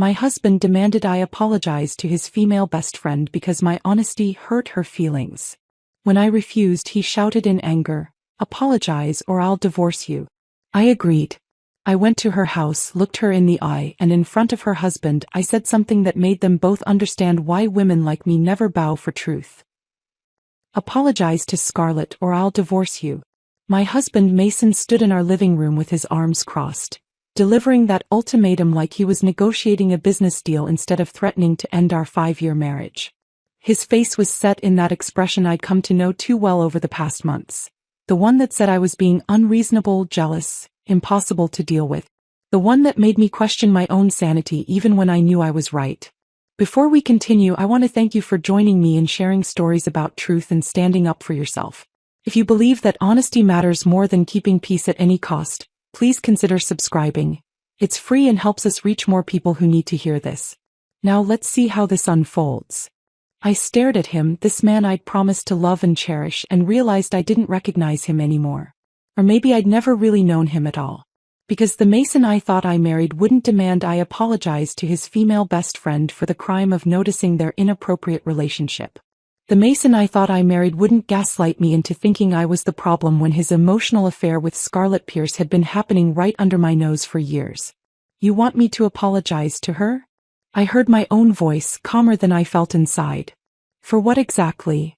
My husband demanded I apologize to his female best friend because my honesty hurt her feelings. When I refused, he shouted in anger, "Apologize or I'll divorce you." I agreed. I went to her house, looked her in the eye, and in front of her husband, I said something that made them both understand why women like me never bow for truth. "Apologize to Scarlett or I'll divorce you." My husband Mason stood in our living room with his arms crossed, delivering that ultimatum like he was negotiating a business deal instead of threatening to end our 5-year marriage. His face was set in that expression I'd come to know too well over the past months. The one that said I was being unreasonable, jealous, impossible to deal with. The one that made me question my own sanity even when I knew I was right. Before we continue, I want to thank you for joining me in sharing stories about truth and standing up for yourself. If you believe that honesty matters more than keeping peace at any cost, please consider subscribing. It's free and helps us reach more people who need to hear this. Now let's see how this unfolds. I stared at him, this man I'd promised to love and cherish, and realized I didn't recognize him anymore. Or maybe I'd never really known him at all. Because the Mason I thought I married wouldn't demand I apologize to his female best friend for the crime of noticing their inappropriate relationship. The Mason I thought I married wouldn't gaslight me into thinking I was the problem when his emotional affair with Scarlett Pierce had been happening right under my nose for years. "You want me to apologize to her?" I heard my own voice, calmer than I felt inside. "For what exactly?"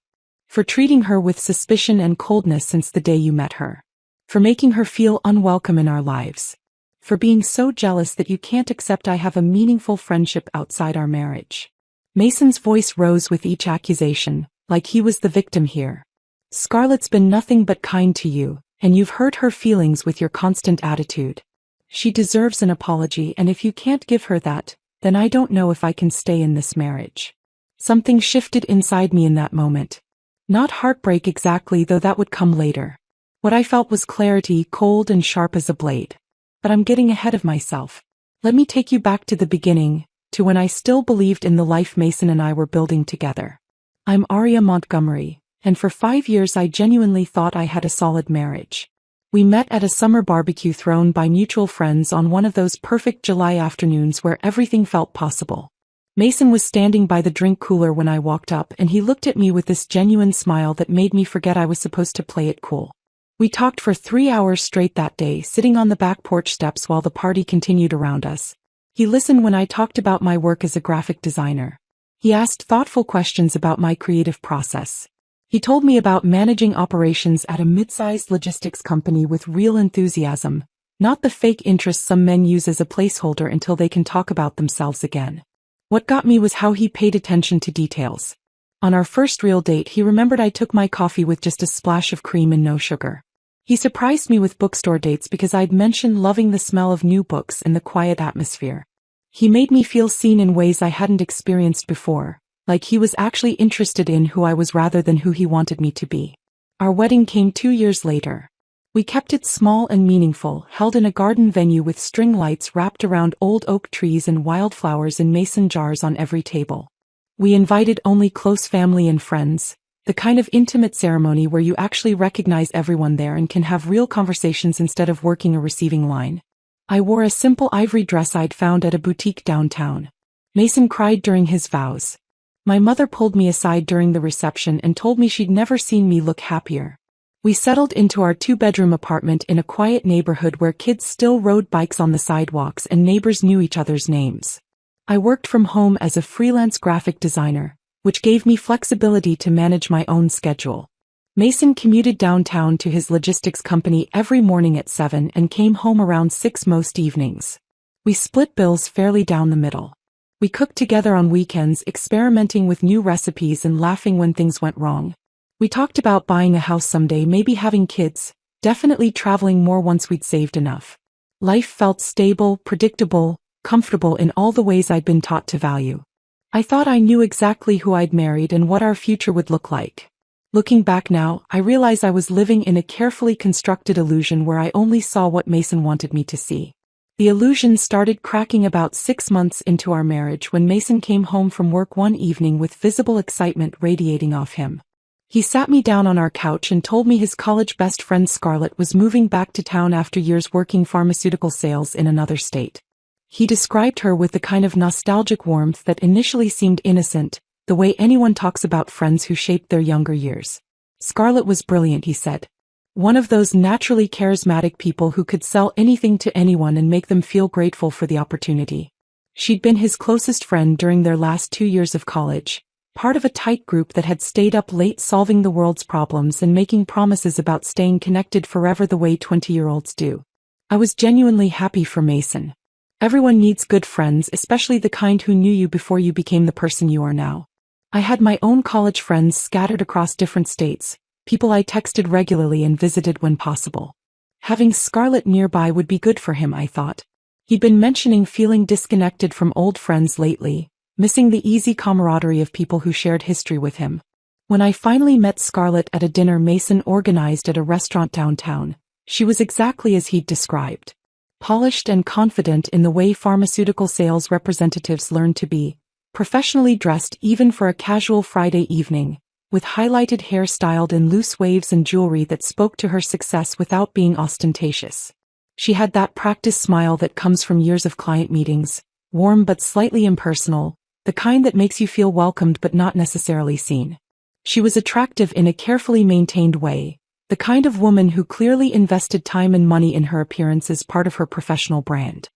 "For treating her with suspicion and coldness since the day you met her. For making her feel unwelcome in our lives. For being so jealous that you can't accept I have a meaningful friendship outside our marriage." Mason's voice rose with each accusation, like he was the victim here. "Scarlett's been nothing but kind to you, and you've hurt her feelings with your constant attitude. She deserves an apology, and if you can't give her that, then I don't know if I can stay in this marriage." Something shifted inside me in that moment. Not heartbreak exactly, though that would come later. What I felt was clarity, cold and sharp as a blade. But I'm getting ahead of myself. Let me take you back to the beginning, to when I still believed in the life Mason and I were building together. I'm Aria Montgomery, and for 5 years I genuinely thought I had a solid marriage. We met at a summer barbecue thrown by mutual friends on one of those perfect July afternoons where everything felt possible. Mason was standing by the drink cooler when I walked up, and he looked at me with this genuine smile that made me forget I was supposed to play it cool. We talked for 3 hours straight that day, sitting on the back porch steps while the party continued around us. He listened when I talked about my work as a graphic designer. He asked thoughtful questions about my creative process. He told me about managing operations at a mid-sized logistics company with real enthusiasm, not the fake interest some men use as a placeholder until they can talk about themselves again. What got me was how he paid attention to details. On our first real date, he remembered I took my coffee with just a splash of cream and no sugar. He surprised me with bookstore dates because I'd mentioned loving the smell of new books and the quiet atmosphere. He made me feel seen in ways I hadn't experienced before, like he was actually interested in who I was rather than who he wanted me to be. Our wedding came 2 years later. We kept it small and meaningful, held in a garden venue with string lights wrapped around old oak trees and wildflowers in mason jars on every table. We invited only close family and friends, the kind of intimate ceremony where you actually recognize everyone there and can have real conversations instead of working a receiving line. I wore a simple ivory dress I'd found at a boutique downtown. Mason cried during his vows. My mother pulled me aside during the reception and told me she'd never seen me look happier. We settled into our 2-bedroom apartment in a quiet neighborhood where kids still rode bikes on the sidewalks and neighbors knew each other's names. I worked from home as a freelance graphic designer, which gave me flexibility to manage my own schedule. Mason commuted downtown to his logistics company every morning at 7 and came home around 6 most evenings. We split bills fairly down the middle. We cooked together on weekends, experimenting with new recipes and laughing when things went wrong. We talked about buying a house someday, maybe having kids, definitely traveling more once we'd saved enough. Life felt stable, predictable, comfortable in all the ways I'd been taught to value. I thought I knew exactly who I'd married and what our future would look like. Looking back now, I realize I was living in a carefully constructed illusion where I only saw what Mason wanted me to see. The illusion started cracking about 6 months into our marriage when Mason came home from work one evening with visible excitement radiating off him. He sat me down on our couch and told me his college best friend Scarlett was moving back to town after years working pharmaceutical sales in another state. He described her with the kind of nostalgic warmth that initially seemed innocent, the way anyone talks about friends who shaped their younger years. Scarlett was brilliant, he said. One of those naturally charismatic people who could sell anything to anyone and make them feel grateful for the opportunity. She'd been his closest friend during their last 2 years of college, part of a tight group that had stayed up late solving the world's problems and making promises about staying connected forever the way 20-year-olds do. I was genuinely happy for Mason. Everyone needs good friends, especially the kind who knew you before you became the person you are now. I had my own college friends scattered across different states, people I texted regularly and visited when possible. Having Scarlett nearby would be good for him, I thought. He'd been mentioning feeling disconnected from old friends lately, missing the easy camaraderie of people who shared history with him. When I finally met Scarlett at a dinner Mason organized at a restaurant downtown, she was exactly as he'd described. Polished and confident in the way pharmaceutical sales representatives learn to be, professionally dressed even for a casual Friday evening, with highlighted hair styled in loose waves and jewelry that spoke to her success without being ostentatious. She had that practiced smile that comes from years of client meetings, warm but slightly impersonal, the kind that makes you feel welcomed but not necessarily seen. She was attractive in a carefully maintained way, the kind of woman who clearly invested time and money in her appearance as part of her professional brand.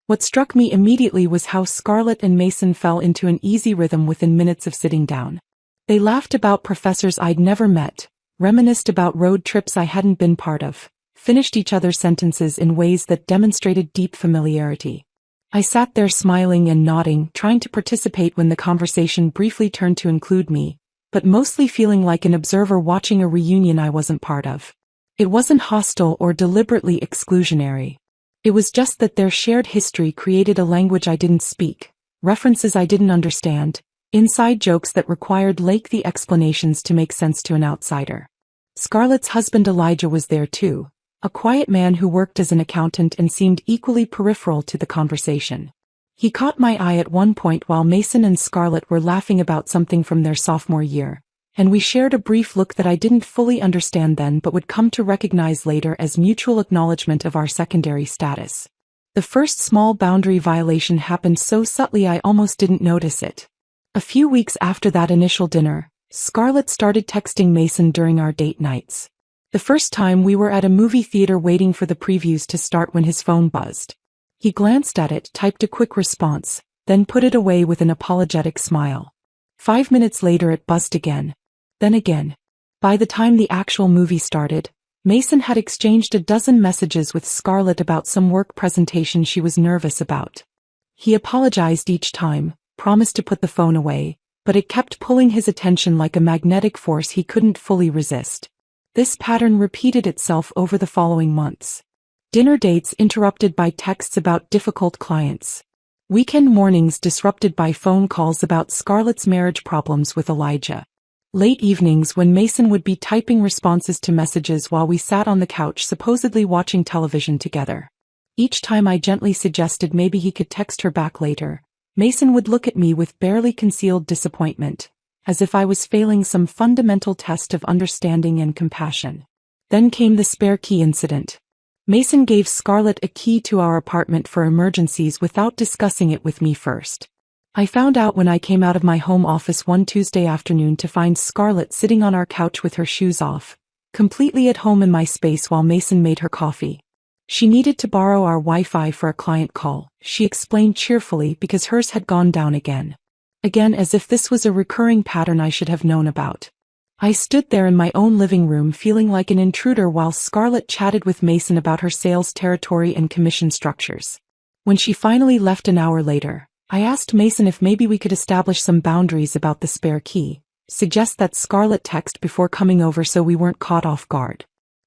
What struck me immediately was how Scarlett and Mason fell into an easy rhythm within minutes of sitting down. They laughed about professors I'd never met, reminisced about road trips I hadn't been part of, finished each other's sentences in ways that demonstrated deep familiarity. I sat there smiling and nodding, trying to participate when the conversation briefly turned to include me, but mostly feeling like an observer watching a reunion I wasn't part of. It wasn't hostile or deliberately exclusionary. It was just that their shared history created a language I didn't speak, references I didn't understand, inside jokes that required lengthy explanations to make sense to an outsider. Scarlett's husband Elijah was there too, a quiet man who worked as an accountant and seemed equally peripheral to the conversation. He caught my eye at one point while Mason and Scarlett were laughing about something from their sophomore year, and we shared a brief look that I didn't fully understand then but would come to recognize later as mutual acknowledgement of our secondary status. The first small boundary violation happened so subtly I almost didn't notice it. A few weeks after that initial dinner, Scarlett started texting Mason during our date nights. The first time we were at a movie theater waiting for the previews to start when his phone buzzed. He glanced at it, typed a quick response, then put it away with an apologetic smile. 5 minutes later it buzzed again. Then again. By the time the actual movie started, Mason had exchanged a dozen messages with Scarlett about some work presentation she was nervous about. He apologized each time, promised to put the phone away, but it kept pulling his attention like a magnetic force he couldn't fully resist. This pattern repeated itself over the following months. Dinner dates interrupted by texts about difficult clients. Weekend mornings disrupted by phone calls about Scarlett's marriage problems with Elijah. Late evenings when Mason would be typing responses to messages while we sat on the couch supposedly watching television together. Each time I gently suggested maybe he could text her back later, Mason would look at me with barely concealed disappointment, as if I was failing some fundamental test of understanding and compassion. Then came the spare key incident. Mason gave Scarlett a key to our apartment for emergencies without discussing it with me first. I found out when I came out of my home office one Tuesday afternoon to find Scarlett sitting on our couch with her shoes off, completely at home in my space while Mason made her coffee. She needed to borrow our Wi-Fi for a client call, she explained cheerfully because hers had gone down again. Again, as if this was a recurring pattern I should have known about. I stood there in my own living room feeling like an intruder while Scarlett chatted with Mason about her sales territory and commission structures. When she finally left an hour later, I asked Mason if maybe we could establish some boundaries about the spare key, suggest that Scarlett text before coming over so we weren't caught off guard.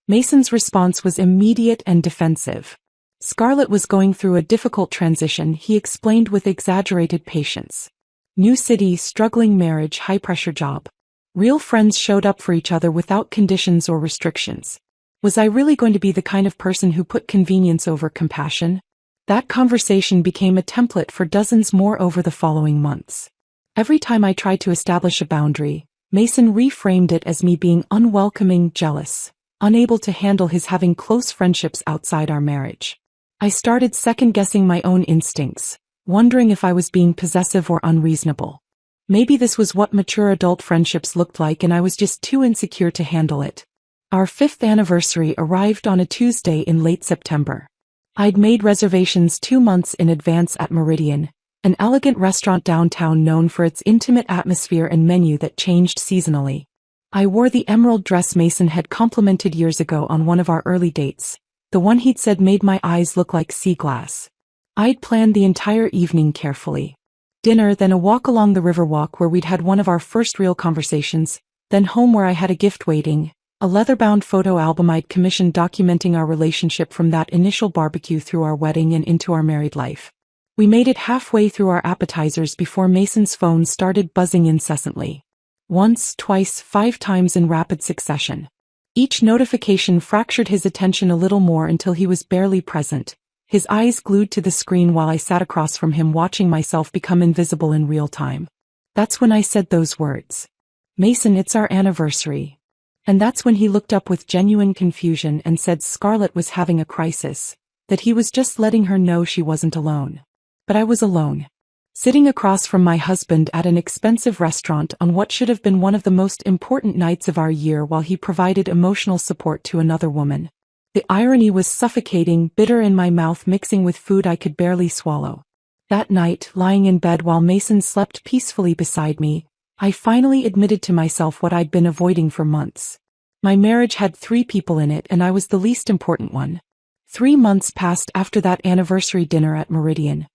Mason's response was immediate and defensive. Scarlett was going through a difficult transition, he explained with exaggerated patience. New city, struggling marriage, high-pressure job. Real friends showed up for each other without conditions or restrictions. Was I really going to be the kind of person who put convenience over compassion? That conversation became a template for dozens more over the following months. Every time I tried to establish a boundary, Mason reframed it as me being unwelcoming, jealous, unable to handle his having close friendships outside our marriage. I started second-guessing my own instincts, wondering if I was being possessive or unreasonable. Maybe this was what mature adult friendships looked like and I was just too insecure to handle it. Our 5th anniversary arrived on a Tuesday in late September. I'd made reservations 2 months in advance at Meridian, an elegant restaurant downtown known for its intimate atmosphere and menu that changed seasonally. I wore the emerald dress Mason had complimented years ago on one of our early dates, the one he'd said made my eyes look like sea glass. I'd planned the entire evening carefully. Dinner, then a walk along the Riverwalk where we'd had one of our first real conversations, then home where I had a gift waiting, a leather-bound photo album I'd commissioned documenting our relationship from that initial barbecue through our wedding and into our married life. We made it halfway through our appetizers before Mason's phone started buzzing incessantly. Once, twice, 5 times in rapid succession. Each notification fractured his attention a little more until he was barely present, his eyes glued to the screen while I sat across from him watching myself become invisible in real time. That's when I said those words. "Mason, it's our anniversary." And that's when he looked up with genuine confusion and said Scarlett was having a crisis, that he was just letting her know she wasn't alone. But I was alone. Sitting across from my husband at an expensive restaurant on what should have been one of the most important nights of our year while he provided emotional support to another woman. The irony was suffocating, bitter in my mouth mixing with food I could barely swallow. That night, lying in bed while Mason slept peacefully beside me, I finally admitted to myself what I'd been avoiding for months. My marriage had 3 people in it and I was the least important one. 3 months passed after that anniversary dinner at Meridian.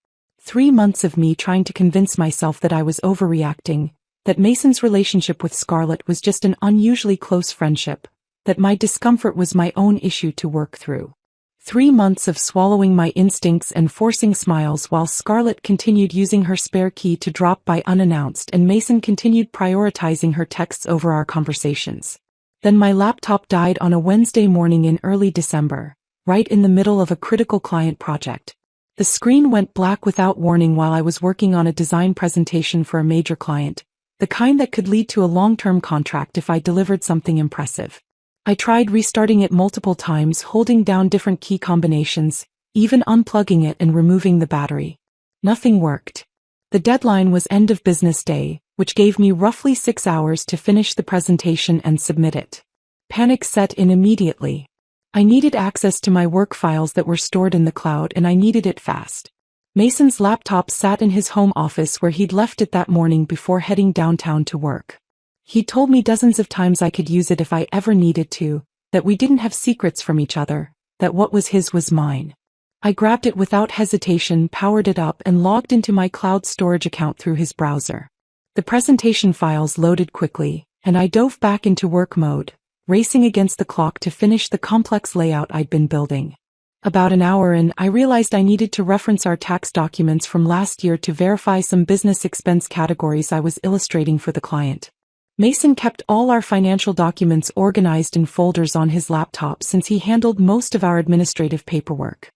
3 months of me trying to convince myself that I was overreacting, that Mason's relationship with Scarlett was just an unusually close friendship, that my discomfort was my own issue to work through. 3 months of swallowing my instincts and forcing smiles while Scarlett continued using her spare key to drop by unannounced and Mason continued prioritizing her texts over our conversations. Then my laptop died on a Wednesday morning in early December, right in the middle of a critical client project. The screen went black without warning while I was working on a design presentation for a major client, the kind that could lead to a long-term contract if I delivered something impressive. I tried restarting it multiple times, holding down different key combinations, even unplugging it and removing the battery. Nothing worked. The deadline was end of business day, which gave me roughly 6 hours to finish the presentation and submit it. Panic set in immediately. I needed access to my work files that were stored in the cloud and I needed it fast. Mason's laptop sat in his home office where he'd left it that morning before heading downtown to work. He'd told me dozens of times I could use it if I ever needed to, that we didn't have secrets from each other, that what was his was mine. I grabbed it without hesitation, powered it up and logged into my cloud storage account through his browser. The presentation files loaded quickly, and I dove back into work mode, racing against the clock to finish the complex layout I'd been building. About an hour in, I realized I needed to reference our tax documents from last year to verify some business expense categories I was illustrating for the client. Mason kept all our financial documents organized in folders on his laptop since he handled most of our administrative paperwork.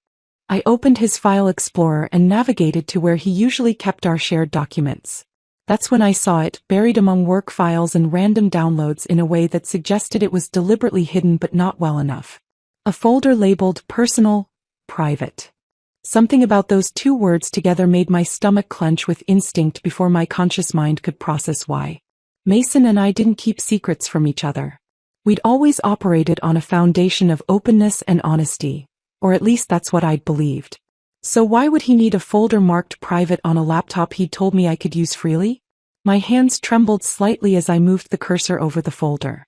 I opened his file explorer and navigated to where he usually kept our shared documents. That's when I saw it, buried among work files and random downloads in a way that suggested it was deliberately hidden but not well enough. A folder labeled Personal, Private. Something about those 2 words together made my stomach clench with instinct before my conscious mind could process why. Mason and I didn't keep secrets from each other. We'd always operated on a foundation of openness and honesty, or at least that's what I'd believed. So why would he need a folder marked private on a laptop he'd told me I could use freely? My hands trembled slightly as I moved the cursor over the folder.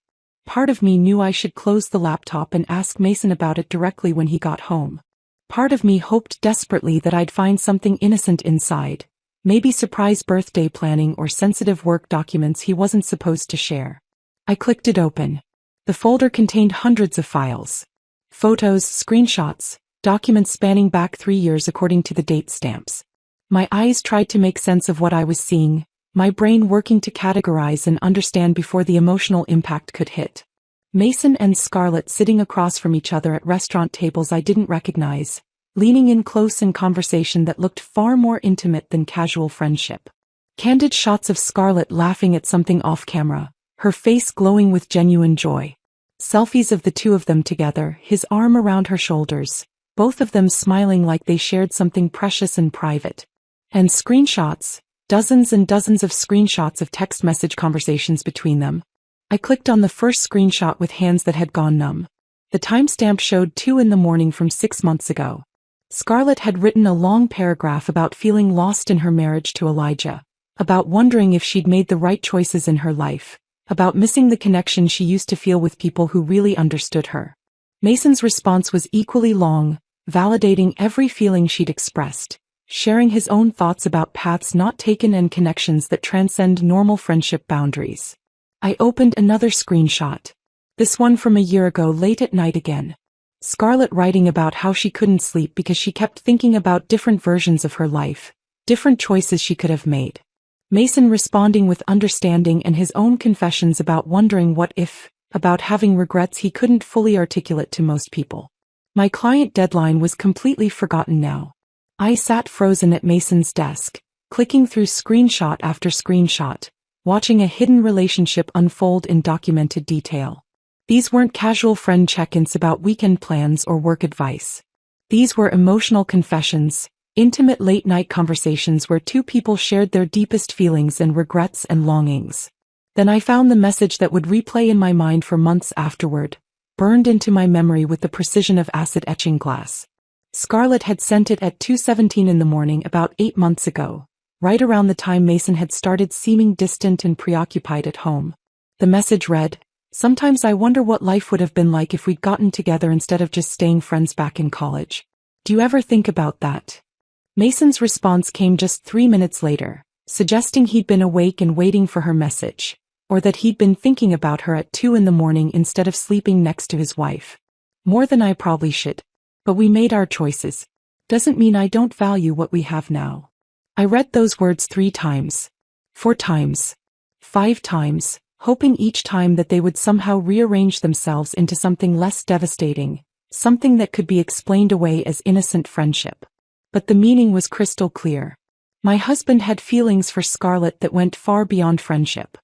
Part of me knew I should close the laptop and ask Mason about it directly when he got home. Part of me hoped desperately that I'd find something innocent inside. Maybe surprise birthday planning or sensitive work documents he wasn't supposed to share. I clicked it open. The folder contained hundreds of files. Photos, screenshots, documents spanning back 3 years according to the date stamps. My eyes tried to make sense of what I was seeing, my brain working to categorize and understand before the emotional impact could hit. Mason and Scarlett sitting across from each other at restaurant tables I didn't recognize, leaning in close in conversation that looked far more intimate than casual friendship. Candid shots of Scarlett laughing at something off camera, her face glowing with genuine joy. Selfies of the 2 of them together, his arm around her shoulders, both of them smiling like they shared something precious and private. And screenshots, dozens and dozens of screenshots of text message conversations between them. I clicked on the first screenshot with hands that had gone numb. The timestamp showed 2 in the morning from 6 months ago. Scarlett had written a long paragraph about feeling lost in her marriage to Elijah, about wondering if she'd made the right choices in her life, about missing the connection she used to feel with people who really understood her. Mason's response was equally long, validating every feeling she'd expressed, sharing his own thoughts about paths not taken and connections that transcend normal friendship boundaries. I opened another screenshot. This one from a year ago late at night again. Scarlett writing about how she couldn't sleep because she kept thinking about different versions of her life, different choices she could have made. Mason responding with understanding and his own confessions about wondering what if, about having regrets he couldn't fully articulate to most people. My client deadline was completely forgotten now. I sat frozen at Mason's desk, clicking through screenshot after screenshot, watching a hidden relationship unfold in documented detail. These weren't casual friend check-ins about weekend plans or work advice. These were emotional confessions, intimate late-night conversations where two people shared their deepest feelings and regrets and longings. Then I found the message that would replay in my mind for months afterward, burned into my memory with the precision of acid etching glass. Scarlett had sent it at 2:17 in the morning about 8 months ago, right around the time Mason had started seeming distant and preoccupied at home. The message read, "Sometimes I wonder what life would have been like if we'd gotten together instead of just staying friends back in college. Do you ever think about that?" Mason's response came just 3 minutes later, suggesting he'd been awake and waiting for her message, or that he'd been thinking about her at 2 in the morning instead of sleeping next to his wife. More than I probably should. But we made our choices. Doesn't mean I don't value what we have now. I read those words 3 times. 4 times. 5 times, hoping each time that they would somehow rearrange themselves into something less devastating, something that could be explained away as innocent friendship. But the meaning was crystal clear. My husband had feelings for Scarlett that went far beyond friendship.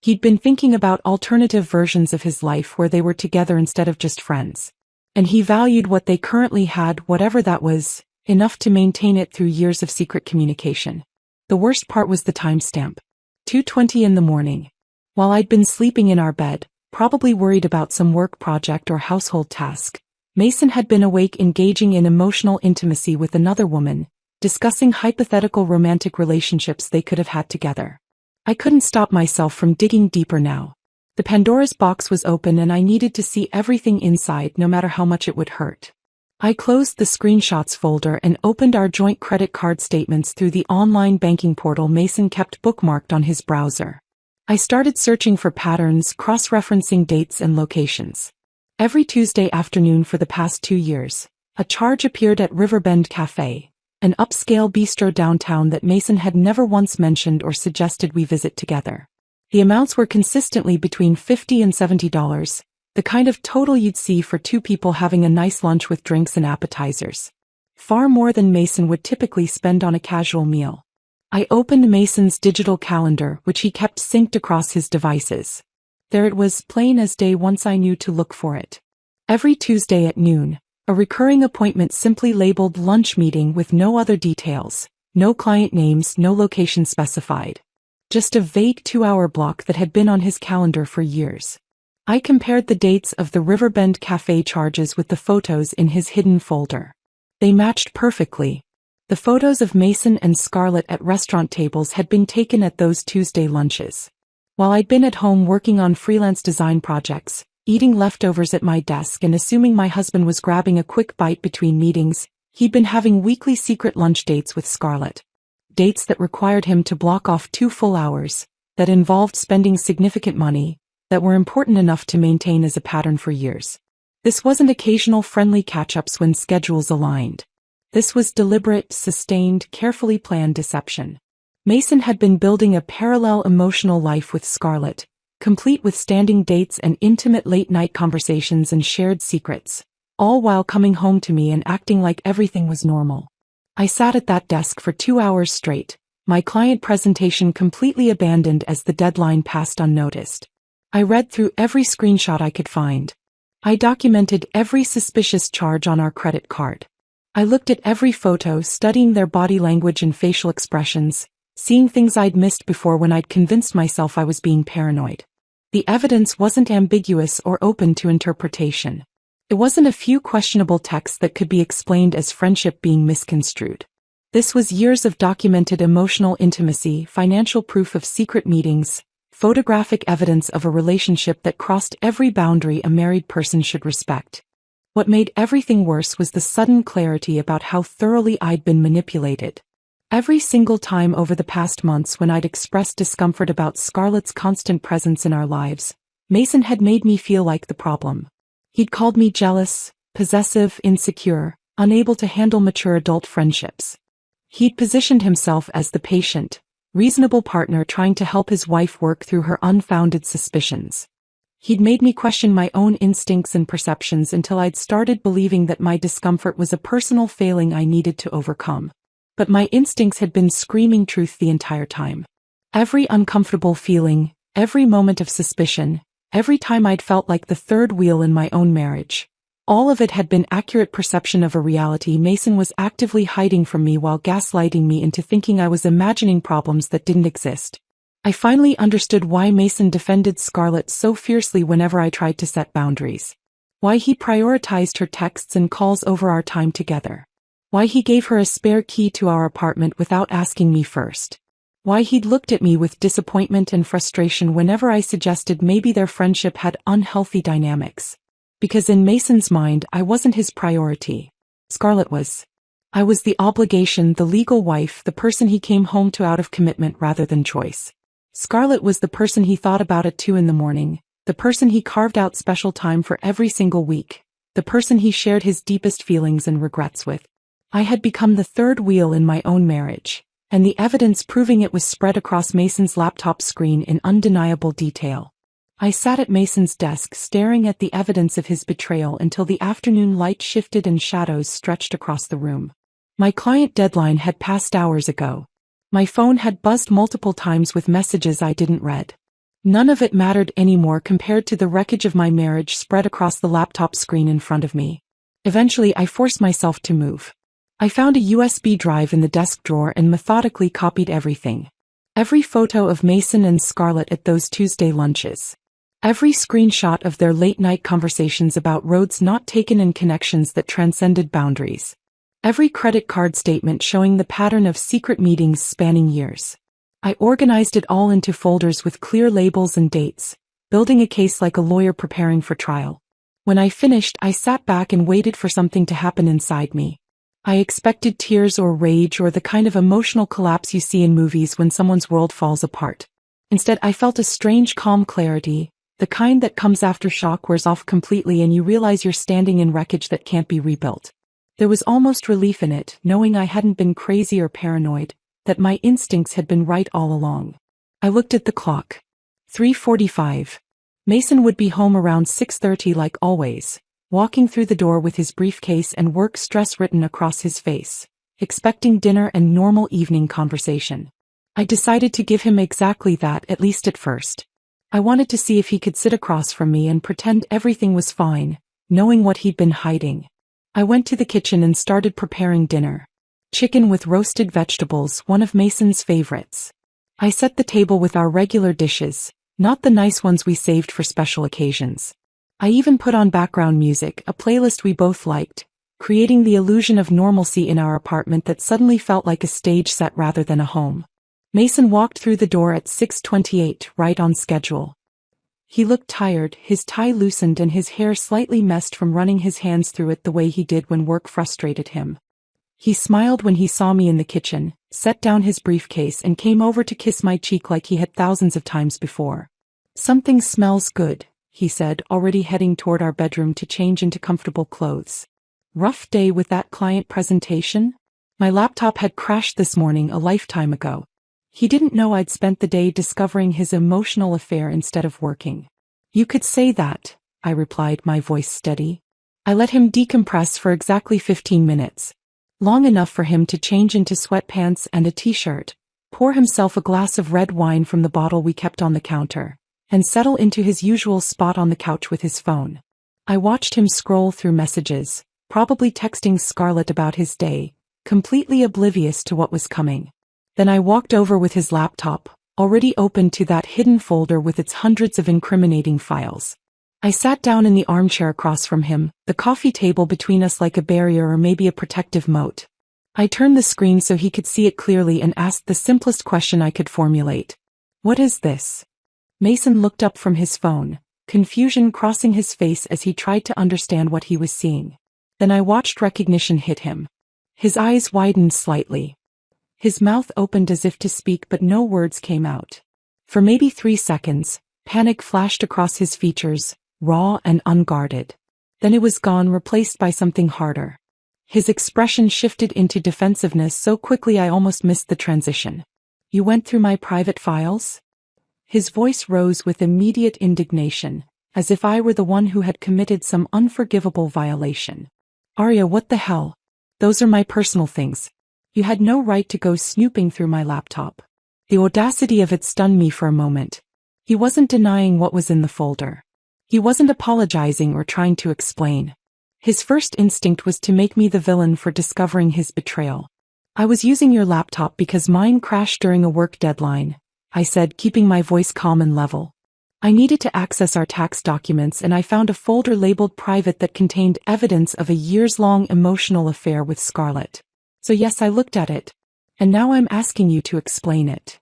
He'd been thinking about alternative versions of his life where they were together instead of just friends. And he valued what they currently had, whatever that was, enough to maintain it through years of secret communication. The worst part was the timestamp. 2:20 in the morning. While I'd been sleeping in our bed, probably worried about some work project or household task, Mason had been awake engaging in emotional intimacy with another woman, discussing hypothetical romantic relationships they could have had together. I couldn't stop myself from digging deeper now. The Pandora's box was open and I needed to see everything inside no matter how much it would hurt. I closed the screenshots folder and opened our joint credit card statements through the online banking portal Mason kept bookmarked on his browser. I started searching for patterns, cross-referencing dates and locations. Every Tuesday afternoon for the past 2 years, a charge appeared at Riverbend Cafe, an upscale bistro downtown that Mason had never once mentioned or suggested we visit together. The amounts were consistently between $50 and $70, the kind of total you'd see for 2 people having a nice lunch with drinks and appetizers. Far more than Mason would typically spend on a casual meal. I opened Mason's digital calendar, which he kept synced across his devices. There it was, plain as day once I knew to look for it. Every Tuesday at noon, a recurring appointment simply labeled lunch meeting with no other details, no client names, no location specified. Just a vague 2-hour block that had been on his calendar for years. I compared the dates of the Riverbend Cafe charges with the photos in his hidden folder. They matched perfectly. The photos of Mason and Scarlett at restaurant tables had been taken at those Tuesday lunches. While I'd been at home working on freelance design projects, eating leftovers at my desk and assuming my husband was grabbing a quick bite between meetings, he'd been having weekly secret lunch dates with Scarlett. Dates that required him to block off 2 full hours, that involved spending significant money, that were important enough to maintain as a pattern for years. This wasn't occasional friendly catch-ups when schedules aligned. This was deliberate, sustained, carefully planned deception. Mason had been building a parallel emotional life with Scarlett, complete with standing dates and intimate late-night conversations and shared secrets, all while coming home to me and acting like everything was normal. I sat at that desk for 2 hours straight, my client presentation completely abandoned as the deadline passed unnoticed. I read through every screenshot I could find. I documented every suspicious charge on our credit card. I looked at every photo, studying their body language and facial expressions, seeing things I'd missed before when I'd convinced myself I was being paranoid. The evidence wasn't ambiguous or open to interpretation. It wasn't a few questionable texts that could be explained as friendship being misconstrued. This was years of documented emotional intimacy, financial proof of secret meetings, photographic evidence of a relationship that crossed every boundary a married person should respect. What made everything worse was the sudden clarity about how thoroughly I'd been manipulated. Every single time over the past months when I'd expressed discomfort about Scarlett's constant presence in our lives, Mason had made me feel like the problem. He'd called me jealous, possessive, insecure, unable to handle mature adult friendships. He'd positioned himself as the patient, reasonable partner trying to help his wife work through her unfounded suspicions. He'd made me question my own instincts and perceptions until I'd started believing that my discomfort was a personal failing I needed to overcome. But my instincts had been screaming truth the entire time. Every uncomfortable feeling, every moment of suspicion, every time I'd felt like the third wheel in my own marriage, all of it had been accurate perception of a reality Mason was actively hiding from me while gaslighting me into thinking I was imagining problems that didn't exist. I finally understood why Mason defended Scarlett so fiercely whenever I tried to set boundaries. Why he prioritized her texts and calls over our time together. Why he gave her a spare key to our apartment without asking me first. Why he'd looked at me with disappointment and frustration whenever I suggested maybe their friendship had unhealthy dynamics. Because in Mason's mind I wasn't his priority. Scarlett was. I was the obligation, the legal wife, the person he came home to out of commitment rather than choice. Scarlett was the person he thought about at 2 a.m, the person he carved out special time for every single week, the person he shared his deepest feelings and regrets with. I had become the third wheel in my own marriage, and the evidence proving it was spread across Mason's laptop screen in undeniable detail. I sat at Mason's desk staring at the evidence of his betrayal until the afternoon light shifted and shadows stretched across the room. My client deadline had passed hours ago. My phone had buzzed multiple times with messages I didn't read. None of it mattered anymore compared to the wreckage of my marriage spread across the laptop screen in front of me. Eventually I forced myself to move. I found a USB drive in the desk drawer and methodically copied everything. Every photo of Mason and Scarlett at those Tuesday lunches. Every screenshot of their late-night conversations about roads not taken and connections that transcended boundaries. Every credit card statement showing the pattern of secret meetings spanning years. I organized it all into folders with clear labels and dates, building a case like a lawyer preparing for trial. When I finished, I sat back and waited for something to happen inside me. I expected tears or rage or the kind of emotional collapse you see in movies when someone's world falls apart. Instead, I felt a strange calm clarity, the kind that comes after shock wears off completely and you realize you're standing in wreckage that can't be rebuilt. There was almost relief in it, knowing I hadn't been crazy or paranoid, that my instincts had been right all along. I looked at the clock. 3:45. Mason would be home around 6:30 like always, walking through the door with his briefcase and work stress written across his face, expecting dinner and normal evening conversation. I decided to give him exactly that, at least at first. I wanted to see if he could sit across from me and pretend everything was fine, knowing what he'd been hiding. I went to the kitchen and started preparing dinner. Chicken with roasted vegetables, one of Mason's favorites. I set the table with our regular dishes, not the nice ones we saved for special occasions. I even put on background music, a playlist we both liked, creating the illusion of normalcy in our apartment that suddenly felt like a stage set rather than a home. Mason walked through the door at 6:28, right on schedule. He looked tired, his tie loosened and his hair slightly messed from running his hands through it the way he did when work frustrated him. He smiled when he saw me in the kitchen, set down his briefcase and came over to kiss my cheek like he had thousands of times before. "Something smells good," he said, already heading toward our bedroom to change into comfortable clothes. "Rough day with that client presentation?" My laptop had crashed this morning a lifetime ago. He didn't know I'd spent the day discovering his emotional affair instead of working. "You could say that," I replied, my voice steady. I let him decompress for exactly 15 minutes. Long enough for him to change into sweatpants and a t-shirt, pour himself a glass of red wine from the bottle we kept on the counter, and settle into his usual spot on the couch with his phone. I watched him scroll through messages, probably texting Scarlett about his day, completely oblivious to what was coming. Then I walked over with his laptop, already open to that hidden folder with its hundreds of incriminating files. I sat down in the armchair across from him, the coffee table between us like a barrier or maybe a protective moat. I turned the screen so he could see it clearly and asked the simplest question I could formulate. "What is this?" Mason looked up from his phone, confusion crossing his face as he tried to understand what he was seeing. Then I watched recognition hit him. His eyes widened slightly. His mouth opened as if to speak, but no words came out. For maybe 3 seconds, panic flashed across his features, raw and unguarded. Then it was gone, replaced by something harder. His expression shifted into defensiveness so quickly I almost missed the transition. "You went through my private files?" His voice rose with immediate indignation, as if I were the one who had committed some unforgivable violation. "Arya, what the hell? Those are my personal things. You had no right to go snooping through my laptop." The audacity of it stunned me for a moment. He wasn't denying what was in the folder. He wasn't apologizing or trying to explain. His first instinct was to make me the villain for discovering his betrayal. "I was using your laptop because mine crashed during a work deadline," I said, keeping my voice calm and level. "I needed to access our tax documents and I found a folder labeled private that contained evidence of a years-long emotional affair with Scarlett. So yes, I looked at it. And now I'm asking you to explain it."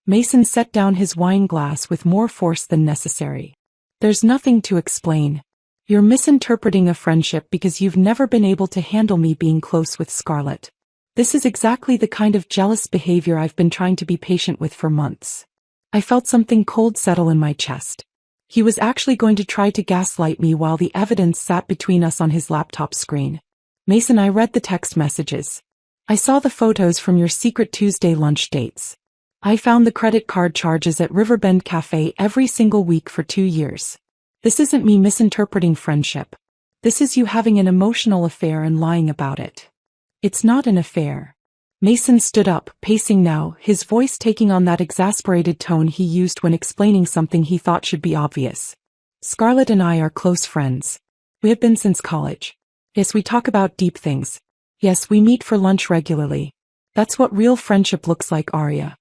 Mason set down his wine glass with more force than necessary. "There's nothing to explain. You're misinterpreting a friendship because you've never been able to handle me being close with Scarlett. This is exactly the kind of jealous behavior I've been trying to be patient with for months." I felt something cold settle in my chest. He was actually going to try to gaslight me while the evidence sat between us on his laptop screen. "Mason, I read the text messages. I saw the photos from your secret Tuesday lunch dates. I found the credit card charges at Riverbend Cafe every single week for 2 years. This isn't me misinterpreting friendship. This is you having an emotional affair and lying about it." "It's not an affair." Mason stood up, pacing now, his voice taking on that exasperated tone he used when explaining something he thought should be obvious. "Scarlett and I are close friends. We have been since college. Yes, we talk about deep things. Yes, we meet for lunch regularly. That's what real friendship looks like, Arya.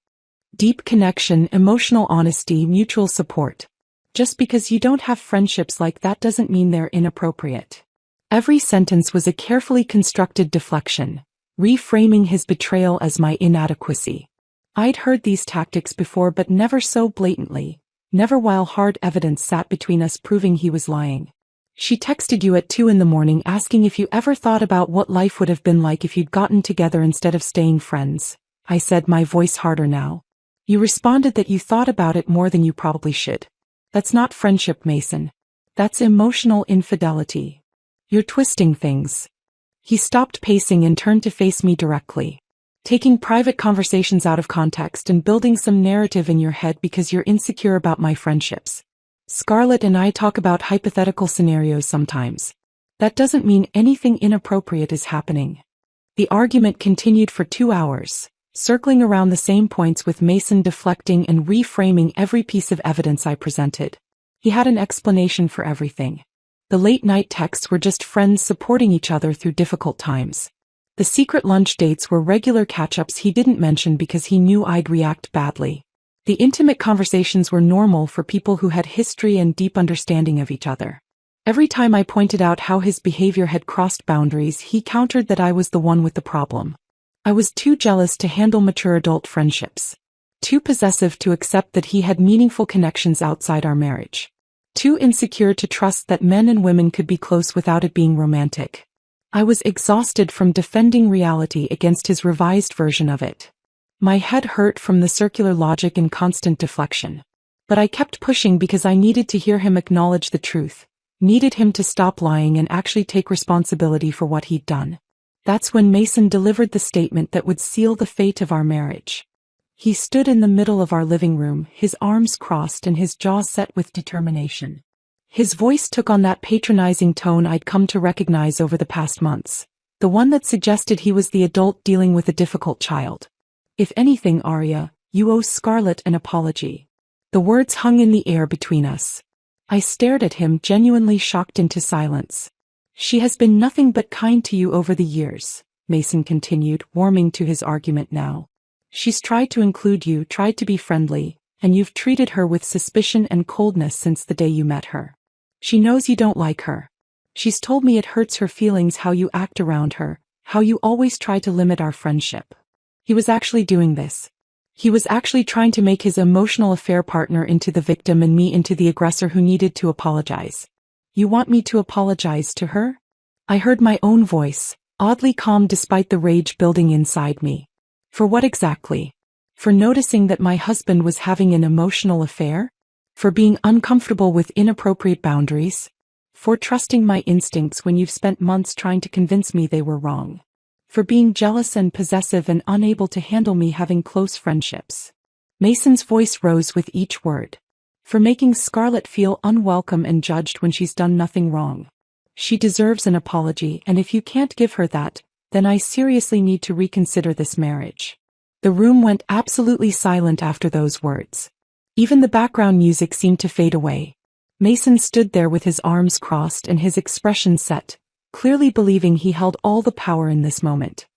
Deep connection, emotional honesty, mutual support. Just because you don't have friendships like that doesn't mean they're inappropriate." Every sentence was a carefully constructed deflection, reframing his betrayal as my inadequacy. I'd heard these tactics before, but never so blatantly, never while hard evidence sat between us proving he was lying. "She texted you at 2 in the morning asking if you ever thought about what life would have been like if you'd gotten together instead of staying friends," I said, my voice harder now. "You responded that you thought about it more than you probably should. That's not friendship, Mason. That's emotional infidelity. You're twisting things." He stopped pacing and turned to face me directly. "Taking private conversations out of context and building some narrative in your head because you're insecure about my friendships. Scarlett and I talk about hypothetical scenarios sometimes. That doesn't mean anything inappropriate is happening." The argument continued for 2 hours, circling around the same points with Mason deflecting and reframing every piece of evidence I presented. He had an explanation for everything. The late-night texts were just friends supporting each other through difficult times. The secret lunch dates were regular catch-ups he didn't mention because he knew I'd react badly. The intimate conversations were normal for people who had history and deep understanding of each other. Every time I pointed out how his behavior had crossed boundaries, he countered that I was the one with the problem. I was too jealous to handle mature adult friendships. Too possessive to accept that he had meaningful connections outside our marriage. Too insecure to trust that men and women could be close without it being romantic. I was exhausted from defending reality against his revised version of it. My head hurt from the circular logic and constant deflection. But I kept pushing because I needed to hear him acknowledge the truth, needed him to stop lying and actually take responsibility for what he'd done. That's when Mason delivered the statement that would seal the fate of our marriage. He stood in the middle of our living room, his arms crossed and his jaw set with determination. His voice took on that patronizing tone I'd come to recognize over the past months, the one that suggested he was the adult dealing with a difficult child. "If anything, Arya, you owe Scarlett an apology." The words hung in the air between us. I stared at him, genuinely shocked into silence. She has been nothing but kind to you over the years, Mason continued, warming to his argument now. She's tried to include you, tried to be friendly, and you've treated her with suspicion and coldness since the day you met her. She knows you don't like her. She's told me it hurts her feelings how you act around her, how you always try to limit our friendship. He was actually doing this. He was actually trying to make his emotional affair partner into the victim and me into the aggressor who needed to apologize. You want me to apologize to her? I heard my own voice, oddly calm despite the rage building inside me. For what exactly? For noticing that my husband was having an emotional affair? For being uncomfortable with inappropriate boundaries? For trusting my instincts when you've spent months trying to convince me they were wrong? For being jealous and possessive and unable to handle me having close friendships? Mason's voice rose with each word. For making Scarlett feel unwelcome and judged when she's done nothing wrong. She deserves an apology, and if you can't give her that, then I seriously need to reconsider this marriage. The room went absolutely silent after those words. Even the background music seemed to fade away. Mason stood there with his arms crossed and his expression set, clearly believing he held all the power in this moment.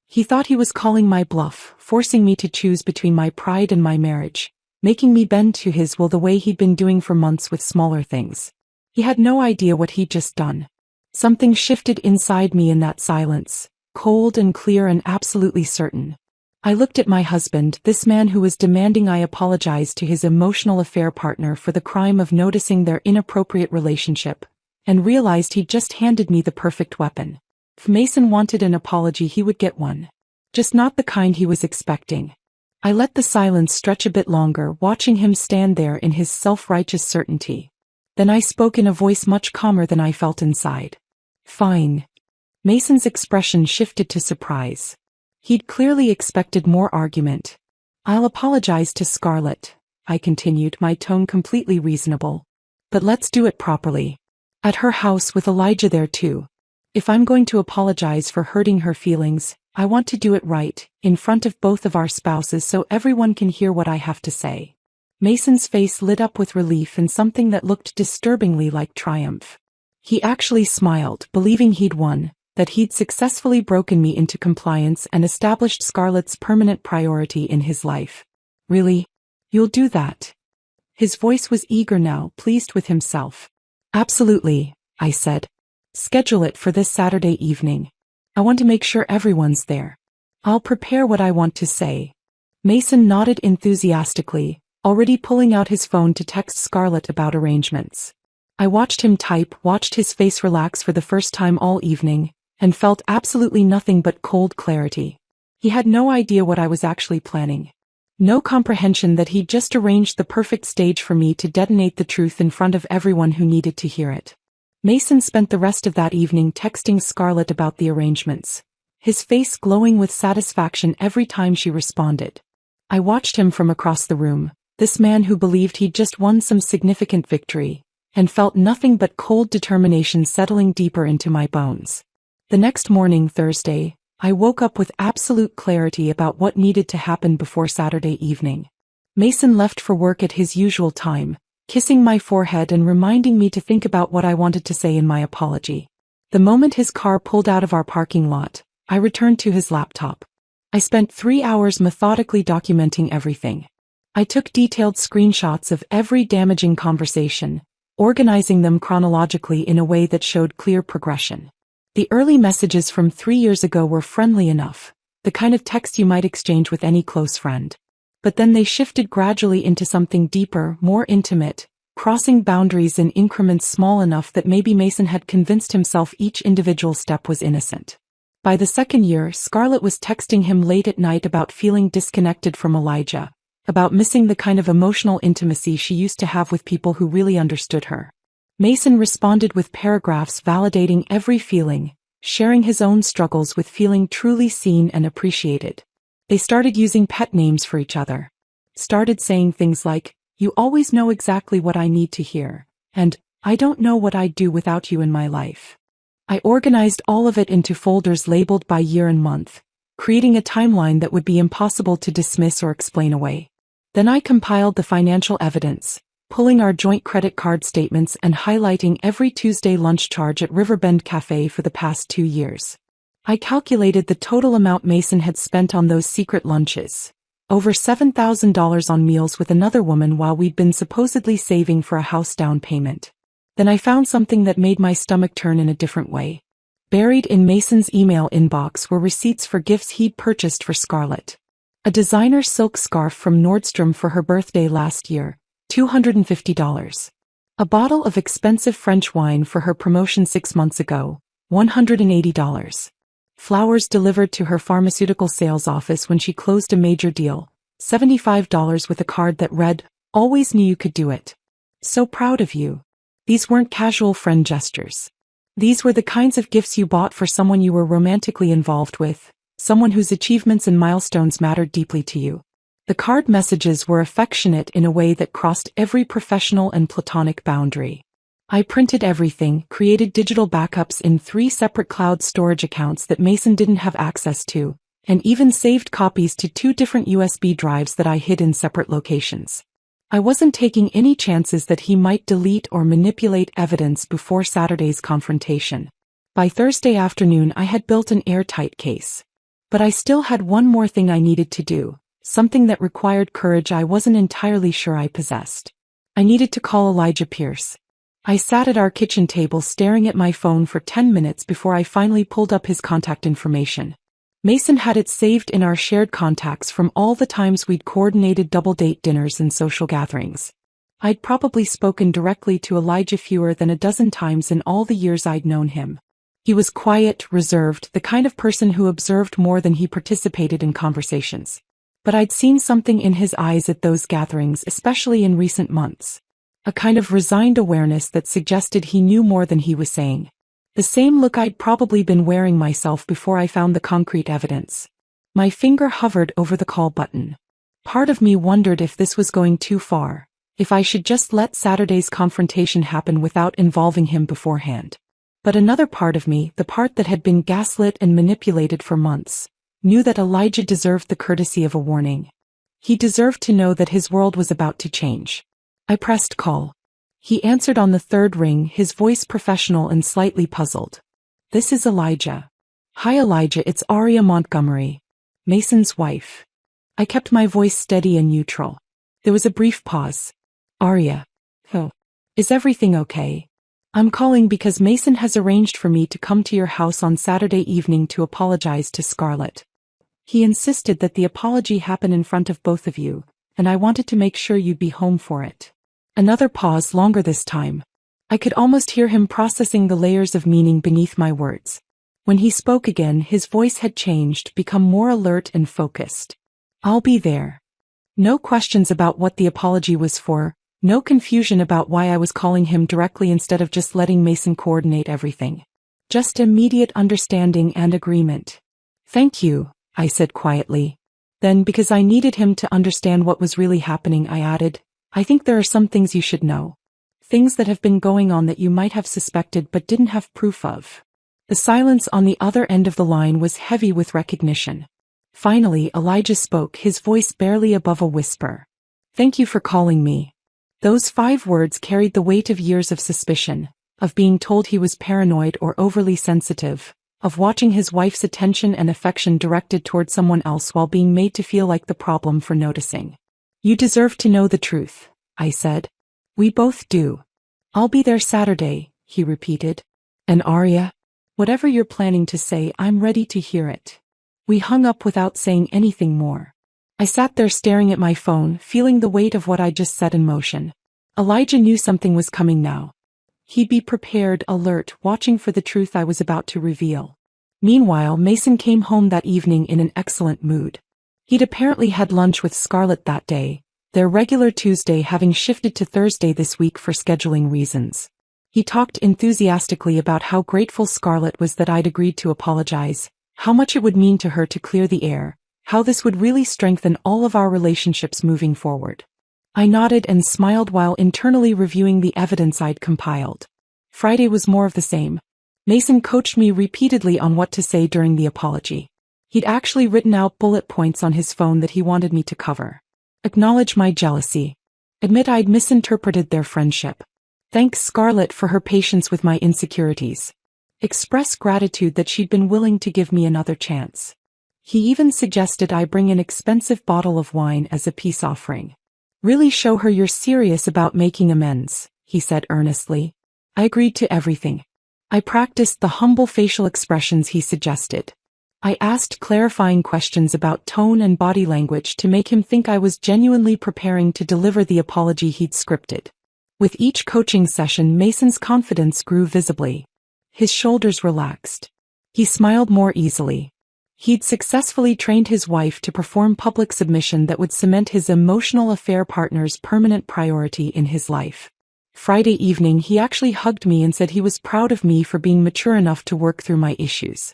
He thought he was calling my bluff, forcing me to choose between my pride and my marriage, making me bend to his will the way he'd been doing for months with smaller things. He had no idea what he'd just done. Something shifted inside me in that silence, cold and clear and absolutely certain. I looked at my husband, this man who was demanding I apologize to his emotional affair partner for the crime of noticing their inappropriate relationship, and realized he'd just handed me the perfect weapon. If Mason wanted an apology, he would get one. Just not the kind he was expecting. I let the silence stretch a bit longer, watching him stand there in his self-righteous certainty. Then I spoke in a voice much calmer than I felt inside. Fine. Mason's expression shifted to surprise. He'd clearly expected more argument. I'll apologize to Scarlett, I continued, my tone completely reasonable. But let's do it properly. At her house with Elijah there too. If I'm going to apologize for hurting her feelings, I want to do it right, in front of both of our spouses so everyone can hear what I have to say. Mason's face lit up with relief and something that looked disturbingly like triumph. He actually smiled, believing he'd won, that he'd successfully broken me into compliance and established Scarlett's permanent priority in his life. Really? You'll do that? His voice was eager now, pleased with himself. Absolutely, I said. Schedule it for this Saturday evening. I want to make sure everyone's there. I'll prepare what I want to say. Mason nodded enthusiastically, already pulling out his phone to text Scarlett about arrangements. I watched him type, watched his face relax for the first time all evening, and felt absolutely nothing but cold clarity. He had no idea what I was actually planning. No comprehension that he'd just arranged the perfect stage for me to detonate the truth in front of everyone who needed to hear it. Mason spent the rest of that evening texting Scarlett about the arrangements, his face glowing with satisfaction every time she responded. I watched him from across the room, this man who believed he'd just won some significant victory, and felt nothing but cold determination settling deeper into my bones. The next morning, Thursday, I woke up with absolute clarity about what needed to happen before Saturday evening. Mason left for work at his usual time, kissing my forehead and reminding me to think about what I wanted to say in my apology. The moment his car pulled out of our parking lot, I returned to his laptop. I spent 3 hours methodically documenting everything. I took detailed screenshots of every damaging conversation, organizing them chronologically in a way that showed clear progression. The early messages from 3 years ago were friendly enough, the kind of text you might exchange with any close friend. But then they shifted gradually into something deeper, more intimate, crossing boundaries in increments small enough that maybe Mason had convinced himself each individual step was innocent. By the second year, Scarlett was texting him late at night about feeling disconnected from Elijah, about missing the kind of emotional intimacy she used to have with people who really understood her. Mason responded with paragraphs validating every feeling, sharing his own struggles with feeling truly seen and appreciated. They started using pet names for each other. Started saying things like, "You always know exactly what I need to hear," and "I don't know what I'd do without you in my life." I organized all of it into folders labeled by year and month, creating a timeline that would be impossible to dismiss or explain away. Then I compiled the financial evidence, pulling our joint credit card statements and highlighting every Tuesday lunch charge at Riverbend Cafe for the past 2 years. I calculated the total amount Mason had spent on those secret lunches. Over $7,000 on meals with another woman while we'd been supposedly saving for a house down payment. Then I found something that made my stomach turn in a different way. Buried in Mason's email inbox were receipts for gifts he'd purchased for Scarlett. A designer silk scarf from Nordstrom for her birthday last year, $250. A bottle of expensive French wine for her promotion 6 months ago, $180. Flowers delivered to her pharmaceutical sales office when she closed a major deal, $75 with a card that read, "Always knew you could do it. So proud of you." These weren't casual friend gestures. These were the kinds of gifts you bought for someone you were romantically involved with, someone whose achievements and milestones mattered deeply to you. The card messages were affectionate in a way that crossed every professional and platonic boundary. I printed everything, created digital backups in 3 separate cloud storage accounts that Mason didn't have access to, and even saved copies to 2 different USB drives that I hid in separate locations. I wasn't taking any chances that he might delete or manipulate evidence before Saturday's confrontation. By Thursday afternoon I had built an airtight case. But I still had one more thing I needed to do, something that required courage I wasn't entirely sure I possessed. I needed to call Elijah Pierce. I sat at our kitchen table staring at my phone for 10 minutes before I finally pulled up his contact information. Mason had it saved in our shared contacts from all the times we'd coordinated double-date dinners and social gatherings. I'd probably spoken directly to Elijah fewer than a dozen times in all the years I'd known him. He was quiet, reserved, the kind of person who observed more than he participated in conversations. But I'd seen something in his eyes at those gatherings, especially in recent months. A kind of resigned awareness that suggested he knew more than he was saying. The same look I'd probably been wearing myself before I found the concrete evidence. My finger hovered over the call button. Part of me wondered if this was going too far, if I should just let Saturday's confrontation happen without involving him beforehand. But another part of me, the part that had been gaslit and manipulated for months, knew that Elijah deserved the courtesy of a warning. He deserved to know that his world was about to change. I pressed call. He answered on the 3rd ring, his voice professional and slightly puzzled. "This is Elijah." "Hi Elijah, it's Aria Montgomery, Mason's wife." I kept my voice steady and neutral. There was a brief pause. "Aria. Oh. Is everything okay? I'm calling because Mason has arranged for me to come to your house on Saturday evening to apologize to Scarlett. He insisted that the apology happen in front of both of you, and I wanted to make sure you'd be home for it." Another pause, longer this time. I could almost hear him processing the layers of meaning beneath my words. When he spoke again, his voice had changed, become more alert and focused. "I'll be there." No questions about what the apology was for, no confusion about why I was calling him directly instead of just letting Mason coordinate everything. Just immediate understanding and agreement. "Thank you," I said quietly. Then, because I needed him to understand what was really happening, I added, "I think there are some things you should know. Things that have been going on that you might have suspected but didn't have proof of." The silence on the other end of the line was heavy with recognition. Finally, Elijah spoke, his voice barely above a whisper. "Thank you for calling me." Those 5 words carried the weight of years of suspicion, of being told he was paranoid or overly sensitive, of watching his wife's attention and affection directed toward someone else while being made to feel like the problem for noticing. "You deserve to know the truth," I said. "We both do." "I'll be there Saturday," he repeated. "And Aria? Whatever you're planning to say, I'm ready to hear it." We hung up without saying anything more. I sat there staring at my phone, feeling the weight of what I just set in motion. Elijah knew something was coming now. He'd be prepared, alert, watching for the truth I was about to reveal. Meanwhile, Mason came home that evening in an excellent mood. He'd apparently had lunch with Scarlett that day, their regular Tuesday having shifted to Thursday this week for scheduling reasons. He talked enthusiastically about how grateful Scarlett was that I'd agreed to apologize, how much it would mean to her to clear the air, how this would really strengthen all of our relationships moving forward. I nodded and smiled while internally reviewing the evidence I'd compiled. Friday was more of the same. Mason coached me repeatedly on what to say during the apology. He'd actually written out bullet points on his phone that he wanted me to cover. Acknowledge my jealousy. Admit I'd misinterpreted their friendship. Thank Scarlett for her patience with my insecurities. Express gratitude that she'd been willing to give me another chance. He even suggested I bring an expensive bottle of wine as a peace offering. Really show her you're serious about making amends, he said earnestly. I agreed to everything. I practiced the humble facial expressions he suggested. I asked clarifying questions about tone and body language to make him think I was genuinely preparing to deliver the apology he'd scripted. With each coaching session, Mason's confidence grew visibly. His shoulders relaxed. He smiled more easily. He'd successfully trained his wife to perform public submission that would cement his emotional affair partner's permanent priority in his life. Friday evening, he actually hugged me and said he was proud of me for being mature enough to work through my issues.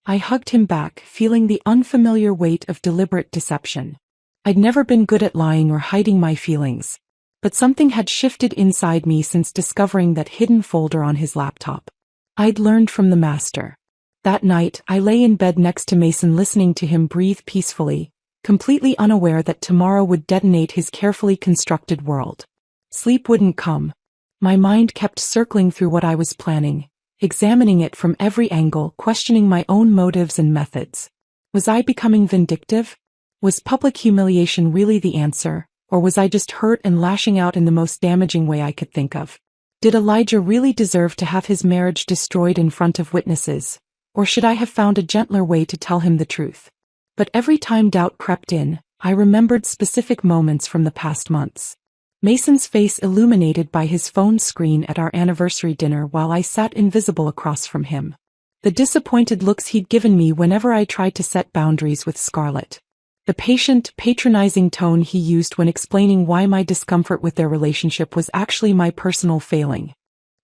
I hugged him back, feeling the unfamiliar weight of deliberate deception. I'd never been good at lying or hiding my feelings. But something had shifted inside me since discovering that hidden folder on his laptop. I'd learned from the master. That night, I lay in bed next to Mason listening to him breathe peacefully, completely unaware that tomorrow would detonate his carefully constructed world. Sleep wouldn't come. My mind kept circling through what I was planning, examining it from every angle, questioning my own motives and methods. Was I becoming vindictive? Was public humiliation really the answer, or was I just hurt and lashing out in the most damaging way I could think of? Did Elijah really deserve to have his marriage destroyed in front of witnesses? Or should I have found a gentler way to tell him the truth? But every time doubt crept in, I remembered specific moments from the past months. Mason's face illuminated by his phone screen at our anniversary dinner while I sat invisible across from him. The disappointed looks he'd given me whenever I tried to set boundaries with Scarlett. The patient, patronizing tone he used when explaining why my discomfort with their relationship was actually my personal failing.